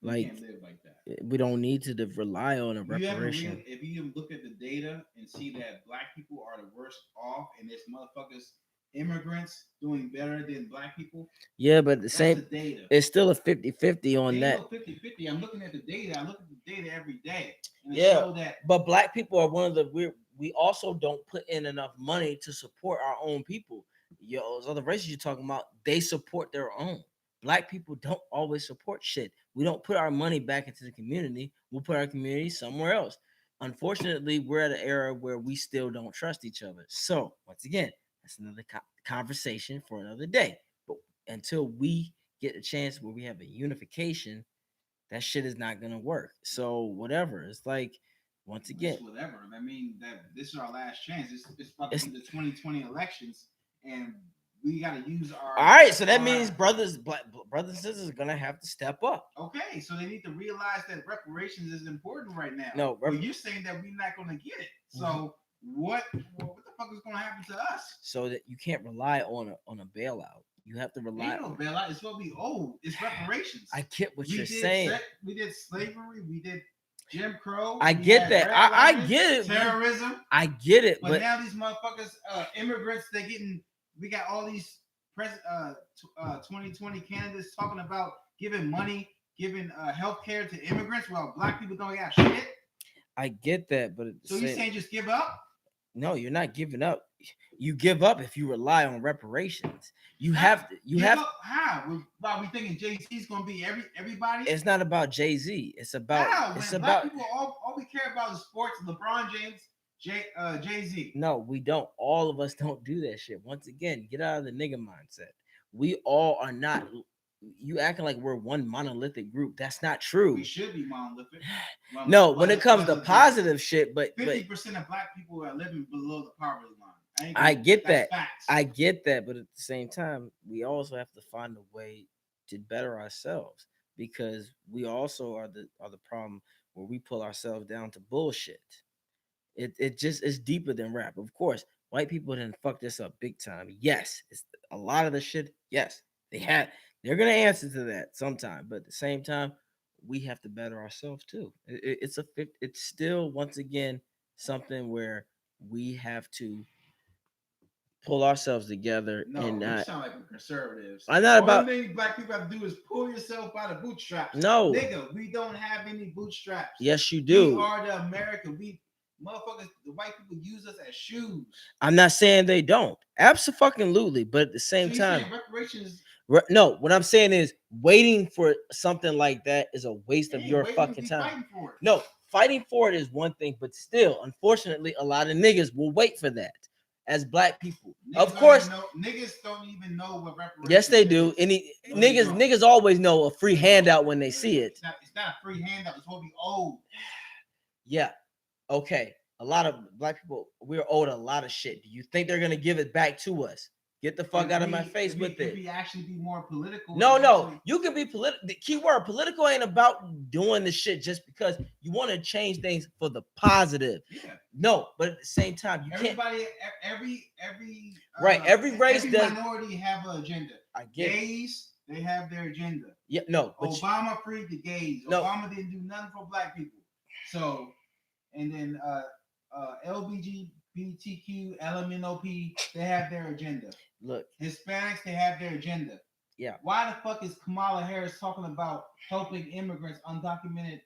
We can't live like that. We don't need to rely on a reparation. If you look at the data and see that black people are the worst off, and this motherfuckers. Immigrants doing better than black people. Yeah, but the same data. It's still a 50-50 on that. 50-50. I'm looking at the data. I look at the data every day. And but black people are one of the we also don't put in enough money to support our own people. Those other races you're talking about, they support their own. Black people don't always support shit. We don't put our money back into the community. We'll put our community somewhere else. Unfortunately, we're at an era where we still don't trust each other. So once again, that's another conversation for another day. But until we get a chance where we have a unification, that shit is not gonna work. So whatever. It's like once again, whatever. I mean, that this is our last chance. It's about to be the 2020 elections, and we got to use our. All right, so that means brothers and sisters are gonna have to step up. Okay, so they need to realize that reparations is important right now. No, but you're saying that we're not gonna get it. So what the fuck is gonna happen to us? So that you can't rely on a bailout. You have to rely. Ain't no bailout. It's what we owe. It's reparations. I get what you're saying. We did slavery. We did Jim Crow. I get that. I get it. Terrorism. I get it. But now these motherfuckers, immigrants, we got all these 2020 candidates talking about giving money, giving health care to immigrants while black people don't have shit. I get that, but so you saying just give up? No, you're not giving up. You give up if you rely on reparations. You have to. You have. How? Why we thinking Jay-Z's gonna be everybody? It's not about Jay-Z. It's about. How? It's when about. Black people, all we care about is sports. LeBron James, Jay-Z. No, we don't. All of us don't do that shit. Once again, get out of the nigga mindset. We all are not. You acting like we're one monolithic group. That's not true. We should be monolithic. No, when it comes to positive shit, but 50% of black people are living below the poverty line. I get that. I get that, but at the same time, we also have to find a way to better ourselves, because we also are the problem where we pull ourselves down to bullshit. It just is deeper than rap. Of course, white people didn't fuck this up big time. Yes, it's a lot of the shit. Yes, they're gonna answer to that sometime, but at the same time, we have to better ourselves too. It's still once again something where we have to pull ourselves together. No, and you sound like conservatives. I'm not about. The only thing black people have to do is pull yourself by the bootstraps. No, nigga, we don't have any bootstraps. Yes, you do. We are the America. We motherfuckers, the white people use us as shoes. I'm not saying they don't. Absolutely, but at the same time, reparations. No, what I'm saying is waiting for something like that is a waste of your fucking time. No, fighting for it is one thing, but still, unfortunately, a lot of niggas will wait for that. As black people, of course, niggas don't even know what reparations. Yes, they do. Niggas always know a free handout when they see it. It's not a free handout. It's what we owe. Yeah. Okay. A lot of black people, we're owed a lot of shit. Do you think they're gonna give it back to us? Get the fuck out of my If face we- with if it. we actually be more political. No, and no, actually- you can be political. The key word political ain't about doing the shit just because you want to change things for the positive. Yeah. No, but at the same time, you can't. Everybody, every Right, every race every does. minority have an agenda. I get it. Gays, they have their agenda. Yeah, no, but Obama freed the gays. No. Obama didn't do nothing for black people. So, and then LGBTQ, LMNOP, they have their agenda. look, Hispanics, they have their agenda. Yeah. Why the fuck is Kamala Harris talking about helping immigrants, undocumented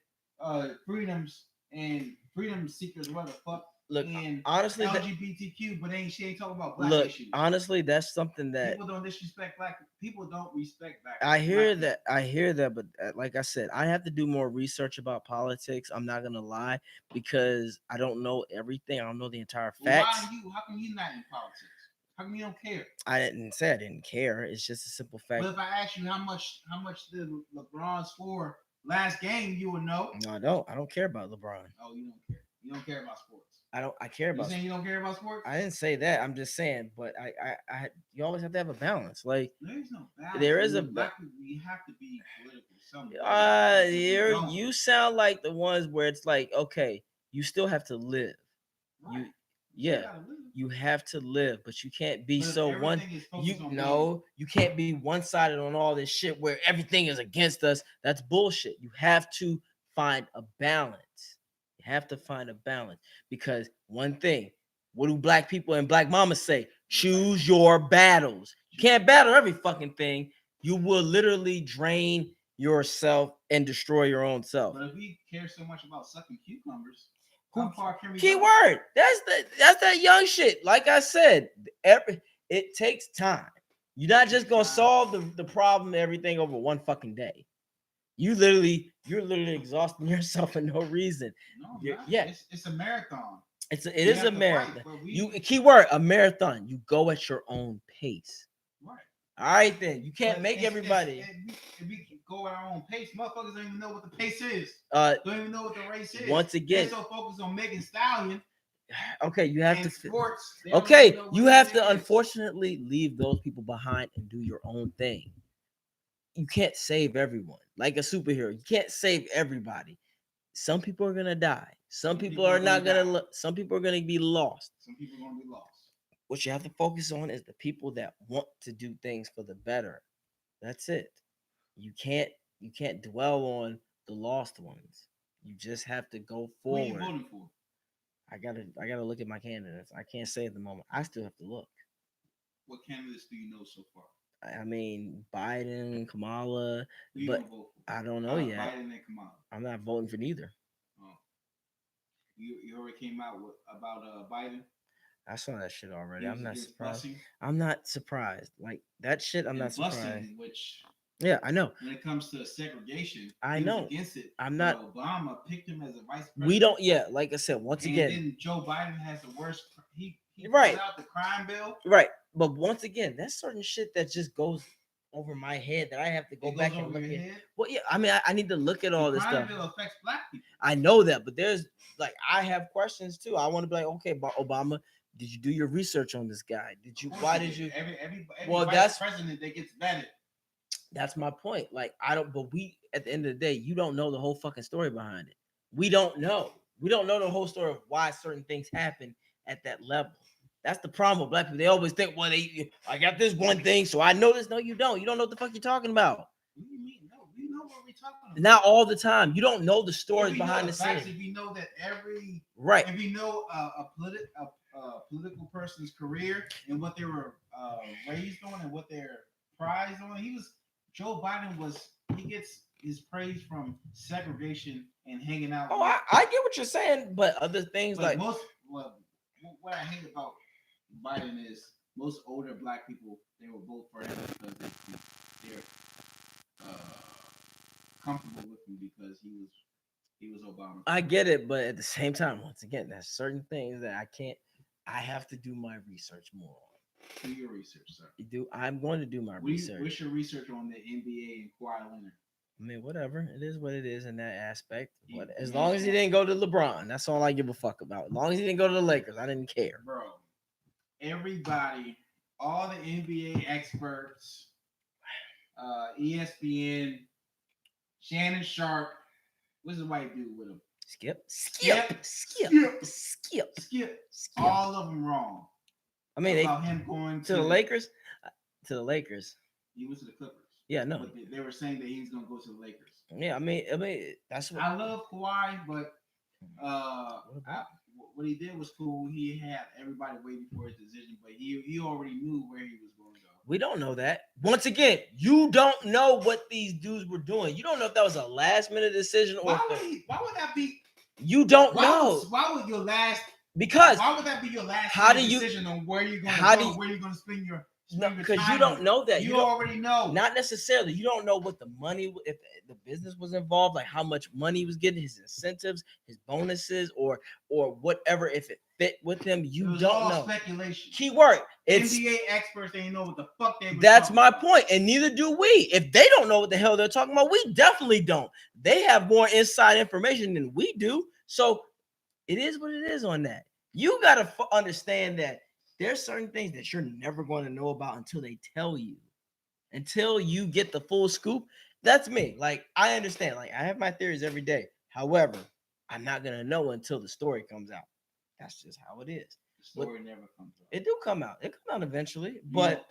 freedoms and freedom seekers, what the fuck? look, And honestly, LGBTQ, but she ain't talking about black look, issues. honestly, that's something that People don't disrespect black. People don't respect black. I hear black that. I hear that, but like I said, I have to do more research about politics. I'm not gonna lie because I don't know everything. I don't know the entire people. Well, facts. how come you not in politics? How come you don't care? I didn't say I didn't care. It's just a simple fact. But if I ask you how much did LeBron score last game, you would know. No, I don't. I don't care about LeBron. Oh, you don't care. You don't care about sports. I care You about. saying you don't care about sports? I didn't say that. I'm just saying, but you always have to have a balance. Like There's no balance. there is a black people. We have to be political. Somewhere. you sound like the ones where it's like, okay, you still have to live. Right. Yeah, you have to live, but you can't be But if so everything one. is focused on You can't be one sided on all this shit where everything is against us. That's bullshit. You have to find a balance. You have to find a balance because one thing, what do black people and black mamas say? Choose your battles. You can't battle every fucking thing. You will literally drain yourself and destroy your own self. But if we care so much about sucking cucumbers, Who- how far can we Key go? word. That's that young shit. Like I said, it takes time. You're not just gonna solve the problem, everything over one fucking day. You're literally exhausting yourself for no reason. No, Yeah. It's a marathon. It We is have a to marathon. fight, but You keyword a marathon. You go at your own pace. Right. All right, then you can't But make everybody. If we can go at our own pace, motherfuckers don't even know what the pace is. Don't even know what the race is. Once again, they're so focused on Megan Stallion. Okay, you have to. Sports. Okay, you have to unfortunately leave those people behind and do your own thing. You can't save everyone like a superhero. You can't save everybody. Some people are gonna die. Some people are not gonna. Some people are gonna be lost. Some people are gonna be lost. What you have to focus on is the people that want to do things for the better. That's it. You can't dwell on the lost ones. You just have to go forward. Who are you voting for? I gotta look at my candidates. I can't say at the moment. I still have to look. What candidates do you know so far? I mean, Biden, Kamala, Who you but gonna vote for? I don't know yet. Biden and Kamala. I'm not voting for neither. Oh. You already came out about Biden. I saw that shit already. He I'm not was surprised. busing. I'm not surprised. Like that shit. I'm not surprised. Busing, which Yeah, I know. when it comes to segregation, I he know. was against it. I'm not. Obama picked him as a vice president. We don't. Yeah, like I said, once and again. then Joe Biden has the worst. He Right. put out the crime bill. Right, but once again, that's certain shit that just goes over my head that I have to go It back goes and over look your at. head. Well, yeah, I mean, I need to look at all The this crime stuff. bill affects black people. I know that, but there's like I have questions too. I want to be like, okay, Obama, did you do your research on this guy? Did you? Of course Why he did you? Every Well, vice president that gets vetted. That's my point. Like I don't, but we at the end of the day, you don't know the whole fucking story behind it. We don't know. We don't know the whole story of why certain things happen at that level. That's the problem with black people. They always think, well, I got this one thing, so I know this. No, you don't. You don't know what the fuck you're talking about. What do you mean? No, we know what we're talking about. Not all the time. You don't know the stories behind the facts, scenes. if you know that Right. If you know a political person's career and what they were raised on and what they're prized on, Joe Biden he gets his praise from segregation and hanging out. Oh, I get what you're saying, but other things but like what I hate about Biden is most older black people, they will vote for him because they're comfortable with him because he was Obama. I get it, but at the same time, once again, there's certain things that I have to do my research more on. Do your research, sir. I'm going to do my research. What's your research on the NBA and Kawhi Leonard? I mean, whatever. It is what it is in that aspect. But as long as he didn't go to LeBron, that's all I give a fuck about. As long as he didn't go to the Lakers, I didn't care. Bro, everybody all the NBA experts, ESPN, Shannon Sharp. What's the white dude with him? Skip. All of them wrong. I mean, about him going to the Lakers. To the Lakers. He went to the Clippers. Yeah, no. But they were saying that he's gonna go to the Lakers. Yeah, I mean, that's what I love Kawhi, but what he did was cool. He had everybody waiting for his decision, but he already knew where he was going to go. We don't know that. Once again, you don't know what these dudes were doing. You don't know if that was a last minute decision or why would that be? You don't know. Why would your last? Because why would that be your last decision on where you're going to go? Where you're going to spend your because you don't know that. You already know. Not necessarily. You don't know what the money, if the business was involved, like how much money he was getting, his incentives, his bonuses, or whatever. If it fit with him, you don't know. Speculation. Keyword. It's NBA experts. They know what the fuck they. That's my point, and neither do we. If they don't know what the hell they're talking about, we definitely don't. They have more inside information than we do. So it is what it is on that. You gotta understand that. There's certain things that you're never going to know about until they tell you. Until you get the full scoop. That's me. Like, I understand. Like, I have my theories every day. However, I'm not going to know until the story comes out. That's just how it is. The story never comes out. It do come out. It comes out eventually. But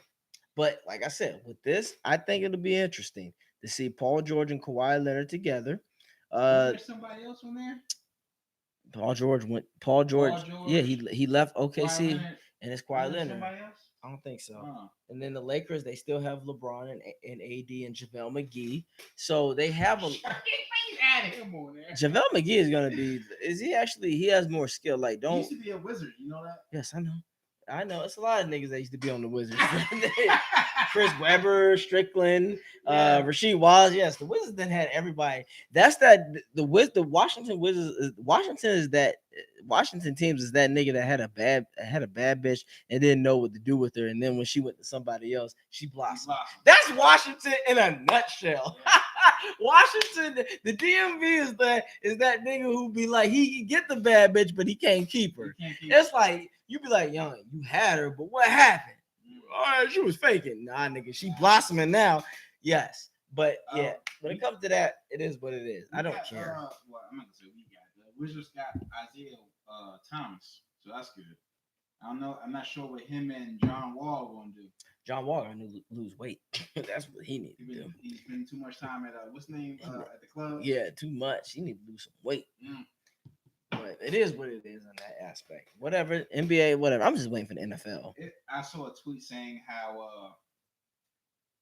like I said, with this, I think it'll be interesting to see Paul George and Kawhi Leonard together. There's somebody else on there? Paul George. Yeah, he left OKC. And it's Kawhi Leonard. Somebody else? I don't think so. And then the Lakers, they still have LeBron and AD and JaVale McGee. So they have a. JaVale McGee is gonna be. Is he actually? He has more skill. Like, don't. He used to be a Wizard. You know that? Yes, I know. I know. It's a lot of niggas that used to be on the Wizards. Chris Webber, Strickland, Rasheed Wallace. Yes, the Wizards then had everybody. That's that. The Washington Wizards. Washington teams is that nigga that had a bad bitch and didn't know what to do with her, and then when she went to somebody else, she blossomed. That's Washington in a nutshell. Yeah. Washington, the DMV is that nigga who be like, he can get the bad bitch, but he can't keep her. It's like you be like, young, you had her, but what happened? All right, she was faking. Nah, nigga, she blossoming now. Yes, but yeah, when it comes to that, it is what it is. I don't care. I'm not gonna say we got the Wizards got Isaiah Thomas, so that's good. I don't know. I'm not sure what him and John Wall are going to do. John Wall going to lose weight. That's what he needs to do. He's spending too much time at what's the name at the club. Yeah, too much. He needs to lose some weight. But it is what it is in that aspect. Whatever, NBA, whatever. I'm just waiting for the NFL. I saw a tweet saying how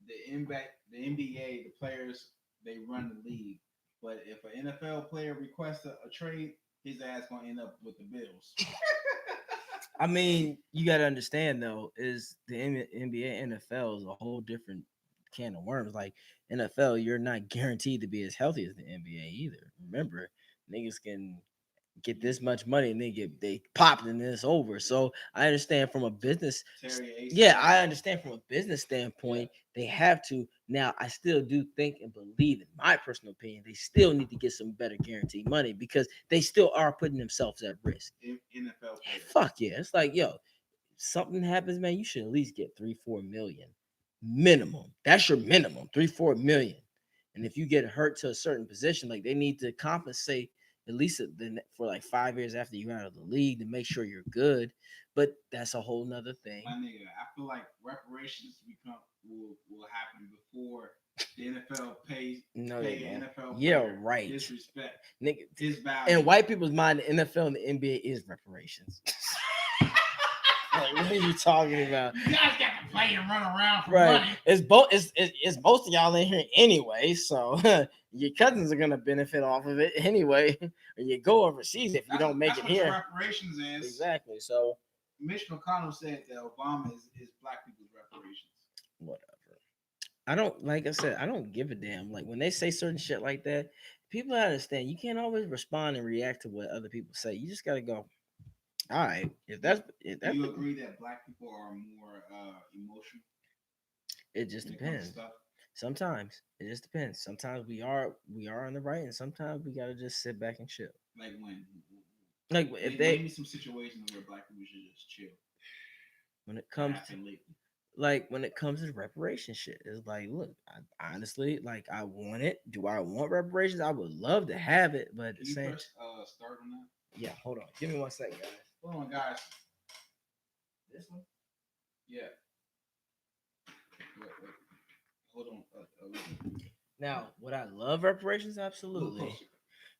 the NBA, the players, they run the league. But if an NFL player requests a trade, his ass gonna end up with the Bills. I mean, you got to understand though, is the NBA, NFL is a whole different can of worms. Like NFL, you're not guaranteed to be as healthy as the NBA either. Remember, niggas can get this much money and they popped and then it's over. So I understand from a business. Yeah, I understand from a business standpoint, they have to. Now, I still do think and believe, in my personal opinion, they still need to get some better guaranteed money because they still are putting themselves at risk. NFL. Fuck yeah. It's like, yo, something happens, man, you should at least get 3-4 million minimum. That's your minimum, 3-4 million. And if you get hurt to a certain position, like they need to compensate at least for like 5 years after you're out of the league to make sure you're good. But that's a whole nother thing. My nigga, I feel like reparations will happen before the NFL pays pay NFL. Yeah, right. Disrespect. Nigga, his value. In white people's mind, the NFL and the NBA is reparations. Like, what are you talking about? You guys got to play and run around for right. money. It's both. It's most of y'all in here anyway, so your cousins are gonna benefit off of it anyway. When you go overseas, if you don't make it here, reparations is exactly. So Mitch McConnell said that Obama is black people's reparations. Whatever. I don't, like I said, I don't give a damn. Like when they say certain shit like that, people understand you can't always respond and react to what other people say. You just gotta go. All right. If that's do you agree that black people are more emotional? It just depends. Sometimes it just depends. Sometimes we are on the right, and sometimes we gotta just sit back and chill. Like when? Like if they name me some situations where black people should just chill. When it comes like when it comes to reparation shit, it's like, look, honestly, like I want it. Do I want reparations? I would love to have it, but at the Can you same, press start on that? yeah, hold on, give me 1 second, guys. Hold on, guys. This one? Yeah. Wait. Hold on. Now, would I love reparations? A little Absolutely. closer.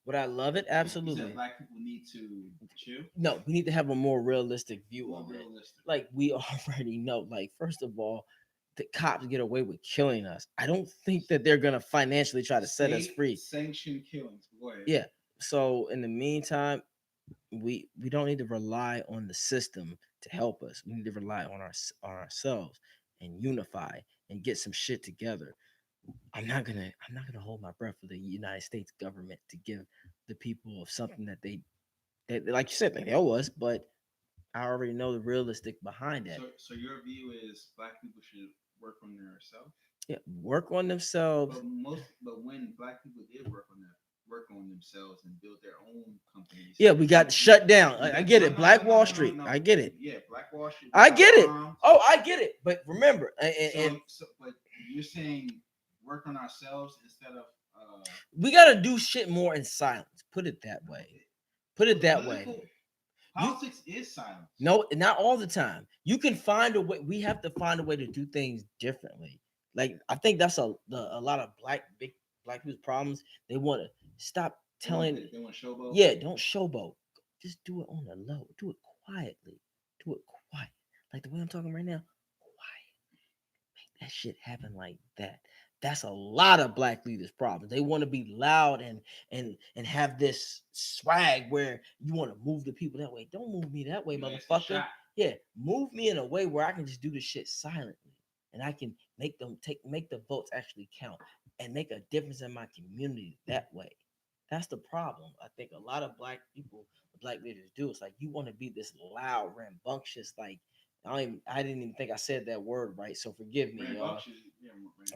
Would I love it? You said Absolutely. black people need to chill. No, we need to have a more realistic view More of it. realistic. Like we already know. Like first of all, the cops get away with killing us. I don't think that they're gonna financially try to set us free. Sanctioned killings. Go ahead. Yeah. So in the meantime, we don't need to rely on the system to help us. We need to rely on ourselves and unify and get some shit together. I'm not gonna hold my breath for the United States government to give the people of something that like you said, they owe us, but I already know the realistic behind that. So your view is black people should work on themselves. Yeah, work on themselves. But when black people did work on themselves and build their own companies. Yeah, we got shut down. I get it. Black Wall Street. I get it. Yeah, Black Wall Street. I get it. Oh, I get it. But remember, but you're saying work on ourselves instead of we gotta do shit more in silence. Put it that way. Put it that way. Politics is silence. No, not all the time. You can find a way. We have to find a way to do things differently. Like I think that's a lot of black people's problems. They want to stop telling. They want showboat. Yeah, don't showboat. Just do it on the low. Do it quietly. Do it quiet. Like the way I'm talking right now. Quiet. Make that shit happen like that. That's a lot of black leaders' problems. They want to be loud and have this swag where you want to move the people that way. Don't move me that way, motherfucker. Yeah, move me in a way where I can just do the shit silently and I can make the votes actually count and make a difference in my community that way. That's the problem. I think a lot of black leaders do. It's like you want to be this loud, rambunctious, like I didn't even think I said that word right, so forgive me, y'all.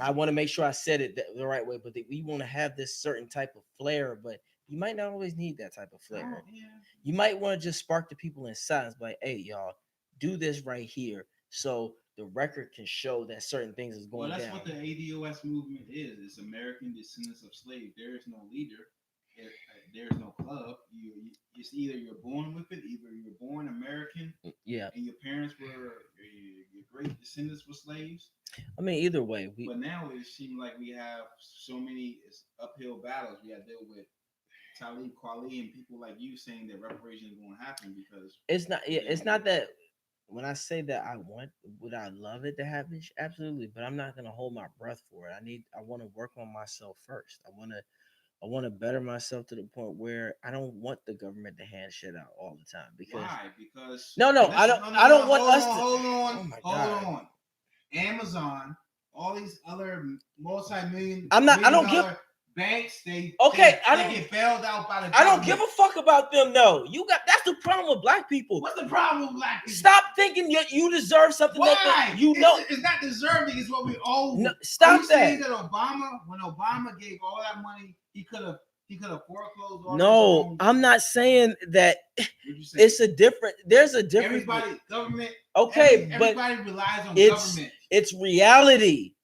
I want to make sure I said it the right way, but we want to have this certain type of flair, but you might not always need that type of flair. Oh, yeah. You might want to just spark the people in silence, like, hey, y'all, do this right here, so the record can show that certain things is going down. Well, that's what the ADOS movement is. It's American Descendants of Slaves. There is no leader. There's no club. It's either you're born with it, either you're born American, yeah, and your parents were your great descendants were slaves. I mean, either way, but now it seems like we have so many uphill battles. We got to deal with Talib Kweli and people like you saying that reparations won't happen because it's not. Yeah, it's not that. When I say that would I love it to happen? Absolutely, but I'm not gonna hold my breath for it. I want to work on myself first. I want to better myself to the point where I don't want the government to hand shit out all the time. Because why? Because I don't want us to. Hold on. Oh my God. Hold on. Amazon, all these other multi-million. I don't give banks. They get bailed out by the government. I don't give a fuck about them. No, that's the problem with black people. What's the problem with black people? Stop thinking you deserve something. Why? That you know it's not deserving. It's what we owe. No, stop that. Saying that when Obama gave all that money, he could have foreclosed all. No, I'm not saying that. It's a different. There's a difference. Government. Okay, everybody relies on government. It's reality.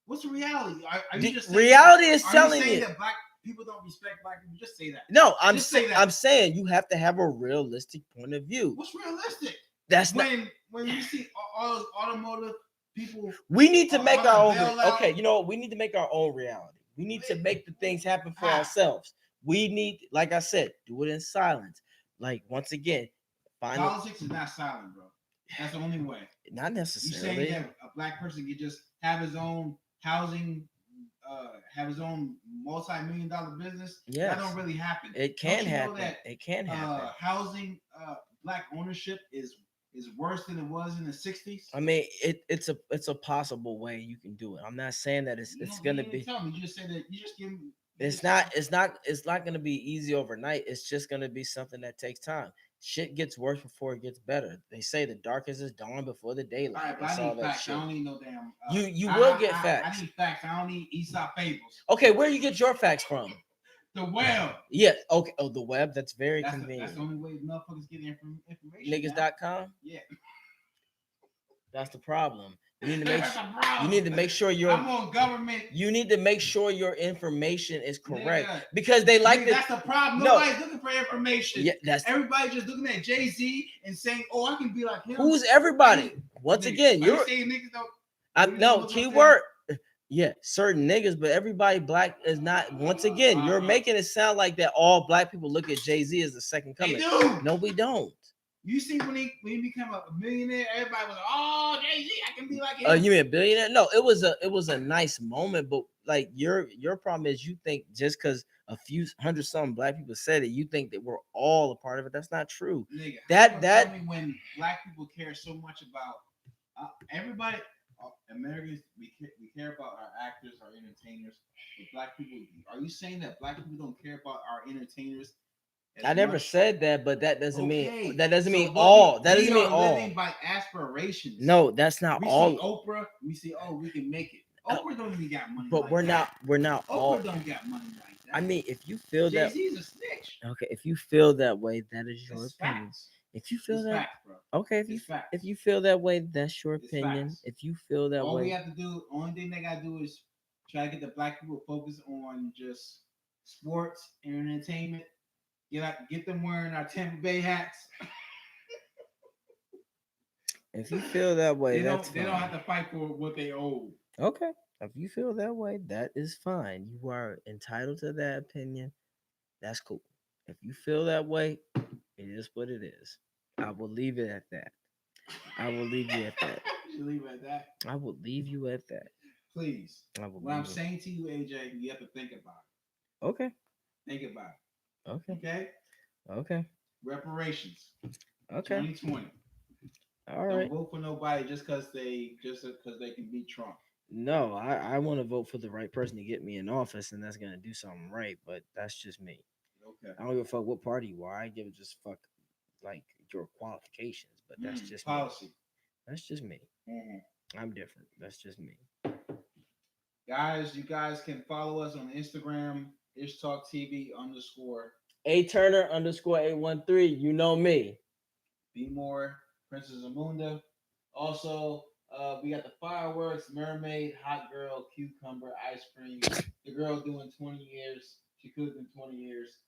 What's the reality? Are you just reality is telling you that black people don't respect black people? Just say that. No, I'm saying you have to have a realistic point of view. What's realistic? That's when you see all those automotive people. We need to make our own. Okay, you know what? We need to make our own reality. We need to make the things happen for ourselves. We need, like I said, do it in silence. Like once again, politics is not silent, bro. That's the only way. Not necessarily. You saying that a black person could just have his own housing, have his own multi-million-dollar business? Yeah, that don't really happen. It can happen. It can happen. Housing, black ownership is worse than it was in the 60s. I mean, it's a possible way you can do it. I'm not saying that it's gonna be. Tell me, you just said that you just give me. It's not gonna be easy overnight. It's just gonna be something that takes time. Shit gets worse before it gets better. They say the darkest is dawn before the daylight. All right, I need facts. I don't need no damn. You will get facts. I need facts. I don't need Aesop fables. Okay, where you get your facts from? The web. Yeah. Okay. Oh, the web. That's very convenient. That's the only way motherfuckers get information. Niggas.com. Yeah. That's the problem. You need to make That's sure. a You problem. need to make sure I'm on government. you need to make sure your information is correct Nigga, because they like nigga, that's the problem. No. Nobody's looking for information. Yeah, that's Everybody's just looking at Jay-Z and saying, "Oh, I can be like him." who's everybody. Once Nigga, again, are you saying niggas don't? no keyword. Yeah, certain niggas, but everybody black is not. Once again, you're making it sound like that all black people look at Jay-Z as the second coming. They do. No, we don't. You see, when he became a millionaire, everybody was like, "Oh, Jay-Z, I can be like him." You mean a billionaire? No, it was a nice moment, but like your problem is you think just because a few hundred some black people said it, you think that we're all a part of it. That's not true. Nigga, that tell me when black people care so much about everybody. Americans, we care about our actors, our entertainers. But black people, are you saying that black people don't care about our entertainers? I never said that, but that doesn't mean so all. That doesn't mean all. Living by aspirations. No, that's not we all. See Oprah, we see, oh, we can make it. Oprah don't even got money. But like we're that. not Oprah all. Don't got money like that. I mean, if you feel that Jay-Z's a snitch. Okay, if you feel that way, that is your opinion. Facts. If you feel it's that facts, bro. okay, if you feel that way, that's your opinion. Facts. If you feel that all way, we have to do, only thing they gotta do is try to get the black people focused on just sports and entertainment. Get them wearing our Tampa Bay hats. If you feel that way, they that's don't have to fight for what they owe. Okay. If you feel that way, that is fine. You are entitled to that opinion. That's cool. If you feel that way, it is what it is. I will leave it at that. I will leave you at that. You leave it at that. I will leave you at that. Please. What I'm saying to you, AJ, you have to think about it. Okay. Think about it. Okay. Okay. Okay. Reparations. Okay. 2020. All right. Don't vote for nobody just because they can beat Trump. No, I want to vote for the right person to get me in office, and that's gonna do something right. But that's just me. Okay. I don't give a fuck what party you are. I give a just fuck like your qualifications. But that's just policy. Me. That's just me. Mm-hmm. I'm different. That's just me. Guys, you guys can follow us on Instagram, IshTalkTV _ A Turner _ 813. You know me. Be more Princess Amunda. Also, we got the fireworks, Mermaid, Hot Girl, Cucumber, Ice Cream. The girl doing 20 years. She could have been 20 years.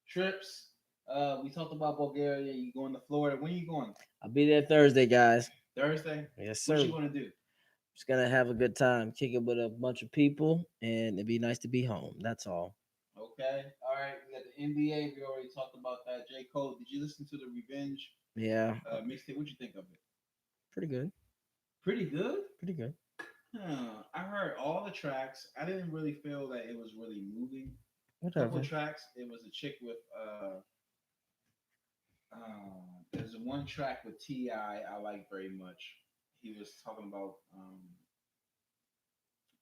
Trips. We talked about Bulgaria. You going to Florida. When are you going? I'll be there Thursday, guys. Thursday? Yes, sir. What you want to do? Just gonna have a good time, kick it with a bunch of people, and it'd be nice to be home. That's all. Okay. All right. We got the NBA. We already talked about that. J. Cole. Did you listen to the Revenge? Yeah. Mixtape. What'd you think of it? Pretty good. Pretty good? Pretty good. I heard all the tracks. I didn't really feel that it was really moving. Whatever. Couple tracks. It was a chick with there's one track with T.I. I like very much. He was talking about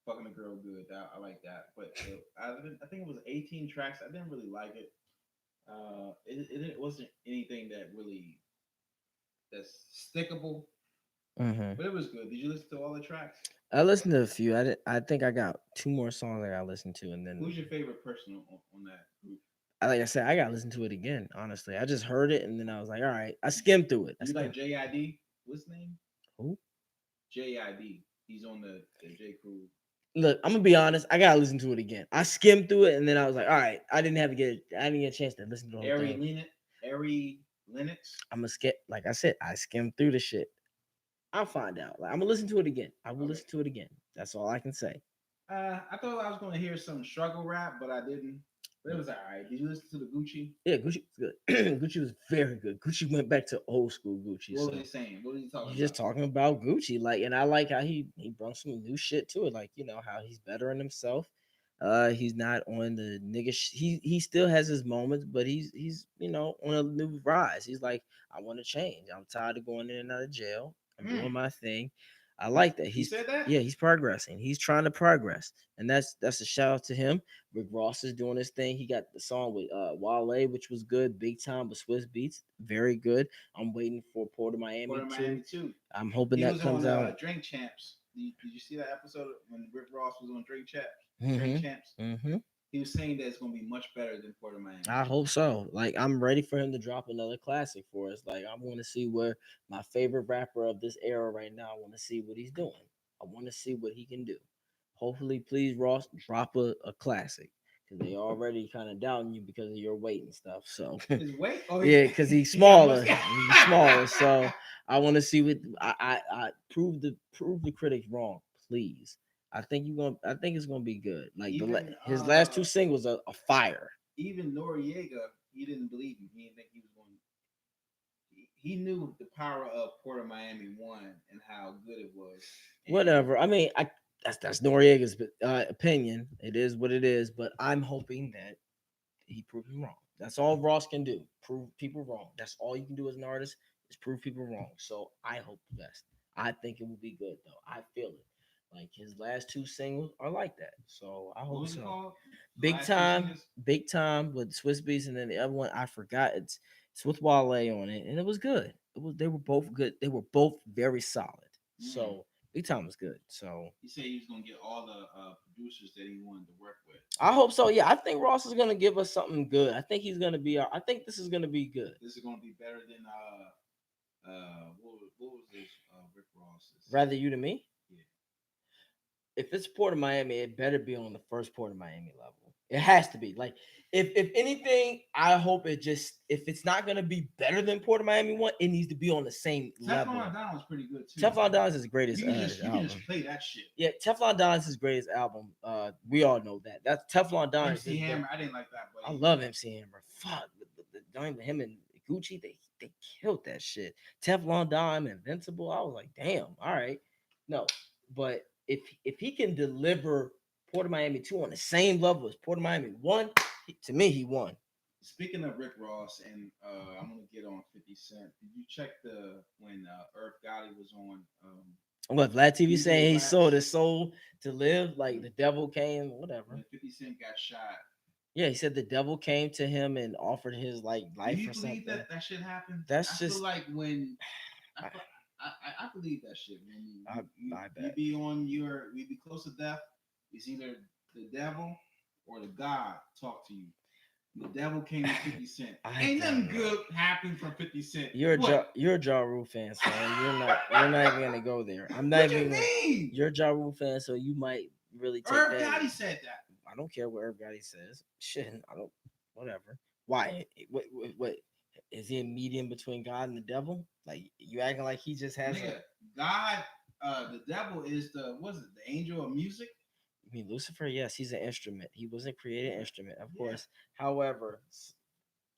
fucking a girl good. I like that. But I think it was 18 tracks. I didn't really like it. It wasn't anything that really that's stickable. Mm-hmm. But it was good. Did you listen to all the tracks? I listened to a few. I think I got 2 more songs I got to listen to, and then. Who's your favorite person on that group? Like I said, I got to listen to it again. Honestly, I just heard it, and then I was like, all right. I skimmed through it. You like JID? What's his name? Who? JID. He's on the J. Crew. Look, I'm gonna be honest. I gotta listen to it again. I skimmed through it, and then I was like, all right. I didn't get a chance to listen to the whole thing. Ari Lennox. I'm gonna skip. Like I said, I skimmed through the shit. I'll find out. Like, I'm gonna listen to it again. I will listen to it again. That's all I can say. I thought I was gonna hear some struggle rap, but I didn't. But it was all right. Did you listen to the Gucci? Yeah, Gucci was good. Gucci was very good. Gucci went back to old school Gucci. What was he saying? What was he talking about? He's just talking about Gucci. Like, and I like how he brought some new shit to it. Like, you know, how he's bettering himself. He's not on the nigga. He still has his moments, but he's you know on a new rise. He's like, I want to change. I'm tired of going in and out of jail. I'm doing my thing. I like that. He said that? Yeah, he's progressing. He's trying to progress. And that's a shout out to him. Rick Ross is doing his thing. He got the song with Wale, which was good. Big Time with Swiss Beats. Very good. I'm waiting for Port of Miami, too. I'm hoping that comes out. Drink Champs. Did you see that episode when Rick Ross was on Drink Champs? Drink Champs? Mm-hmm. He was saying that it's going to be much better than Port of Miami. I hope so. Like, I'm ready for him to drop another classic for us. Like, I want to see where my favorite rapper of this era right now, I want to see what he's doing. I want to see what he can do. Hopefully, please, Ross, drop a classic because they already kind of doubting you because of your weight and stuff. So His weight? Oh, yeah, because he's yeah, smaller. He's smaller. So I want to see what I prove the critics wrong, please. I think it's gonna be good. Like even his last two singles are fire. even Noriega, he didn't believe him. He didn't think he was going. He knew the power of Port of Miami One and how good it was. And Whatever. I mean, that's Noriega's opinion. It is what it is. But I'm hoping that he proves me wrong. That's all Ross can do. Prove people wrong. That's all you can do as an artist is prove people wrong. So I hope the best. I think it will be good though. I feel it. Like his last two singles are like that. So I what hope was it so. called? The Big last two time, singles? big time with Swiss Beats, and then the other one I forgot. It's with Wale on it, and it was good. They were both good. They were both very solid. Mm. So big time was good. So He said he was going to get all the producers that he wanted to work with. I hope so. Yeah, I think Ross is gonna give us something good. I think he's gonna be. I think this is gonna be good. This is going to be better than what was this Rick Ross's? Rather you than me. Yeah. If it's Port of Miami, it better be on the first Port of Miami level. It has to be. Like, if anything, I hope it just if it's not gonna be better than Port of Miami one, it needs to be on the same level. Teflon Don was pretty good too. Teflon Don is his greatest You can album. just play that shit. Yeah, Teflon Don is his greatest album. We all know that. That's Teflon Don. MC Hammer, I didn't like that, but I love MC Hammer. Fuck, him and Gucci, they killed that shit. Teflon Don, Invincible. I was like, damn, all right. No, but if he can deliver Port of Miami 2 on the same level as Port of Miami 1, to me, he won. Speaking of Rick Ross, and I'm gonna get on 50 Cent. Did you check when Irv Gotti was on? What Vlad TV DJ saying he Wax? sold his soul to live, like the devil came, whatever. When 50 Cent got shot. Yeah, he said the devil came to him and offered his like life. Do you or believe something. that shit happened? That's I just feel like when I believe that shit. When I you bet. we be close to death. It's either the devil or the God talk to you. The devil came to 50 Cent. Ain't nothing good happened from 50 Cent. You're a Ja Rule fan, so you're not even gonna go there. I'm not what even. You mean? You're a Ja Rule fan, so you might really take Irv that. Gotti said that. I don't care what Irv Gotti says. Shit, I don't. Whatever. Why? What? Is he a medium between God and the devil? Like you acting like he just has God. The devil is the angel of music. I mean, Lucifer, yes, he's an instrument. He wasn't created an instrument, of course. However,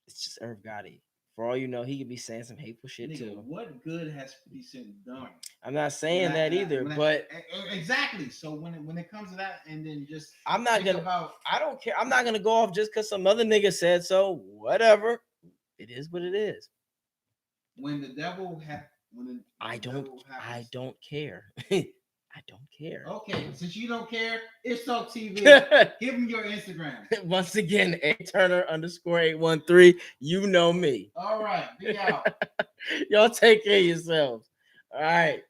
it's just Irv Gotti. For all you know, he could be saying some hateful shit too. What good has 50 Cent done? I'm not saying that either, but exactly. So when it comes to that, and then just I'm not gonna. I don't care. I'm not gonna go off just because some other nigga said so. Whatever. It is what it is. When the devil I don't care. I don't care. Okay, since you don't care, it's Talk TV. Give him your Instagram. Once again, A_Turner_813. You know me. All right, be out. Y'all take care of yourselves. All right.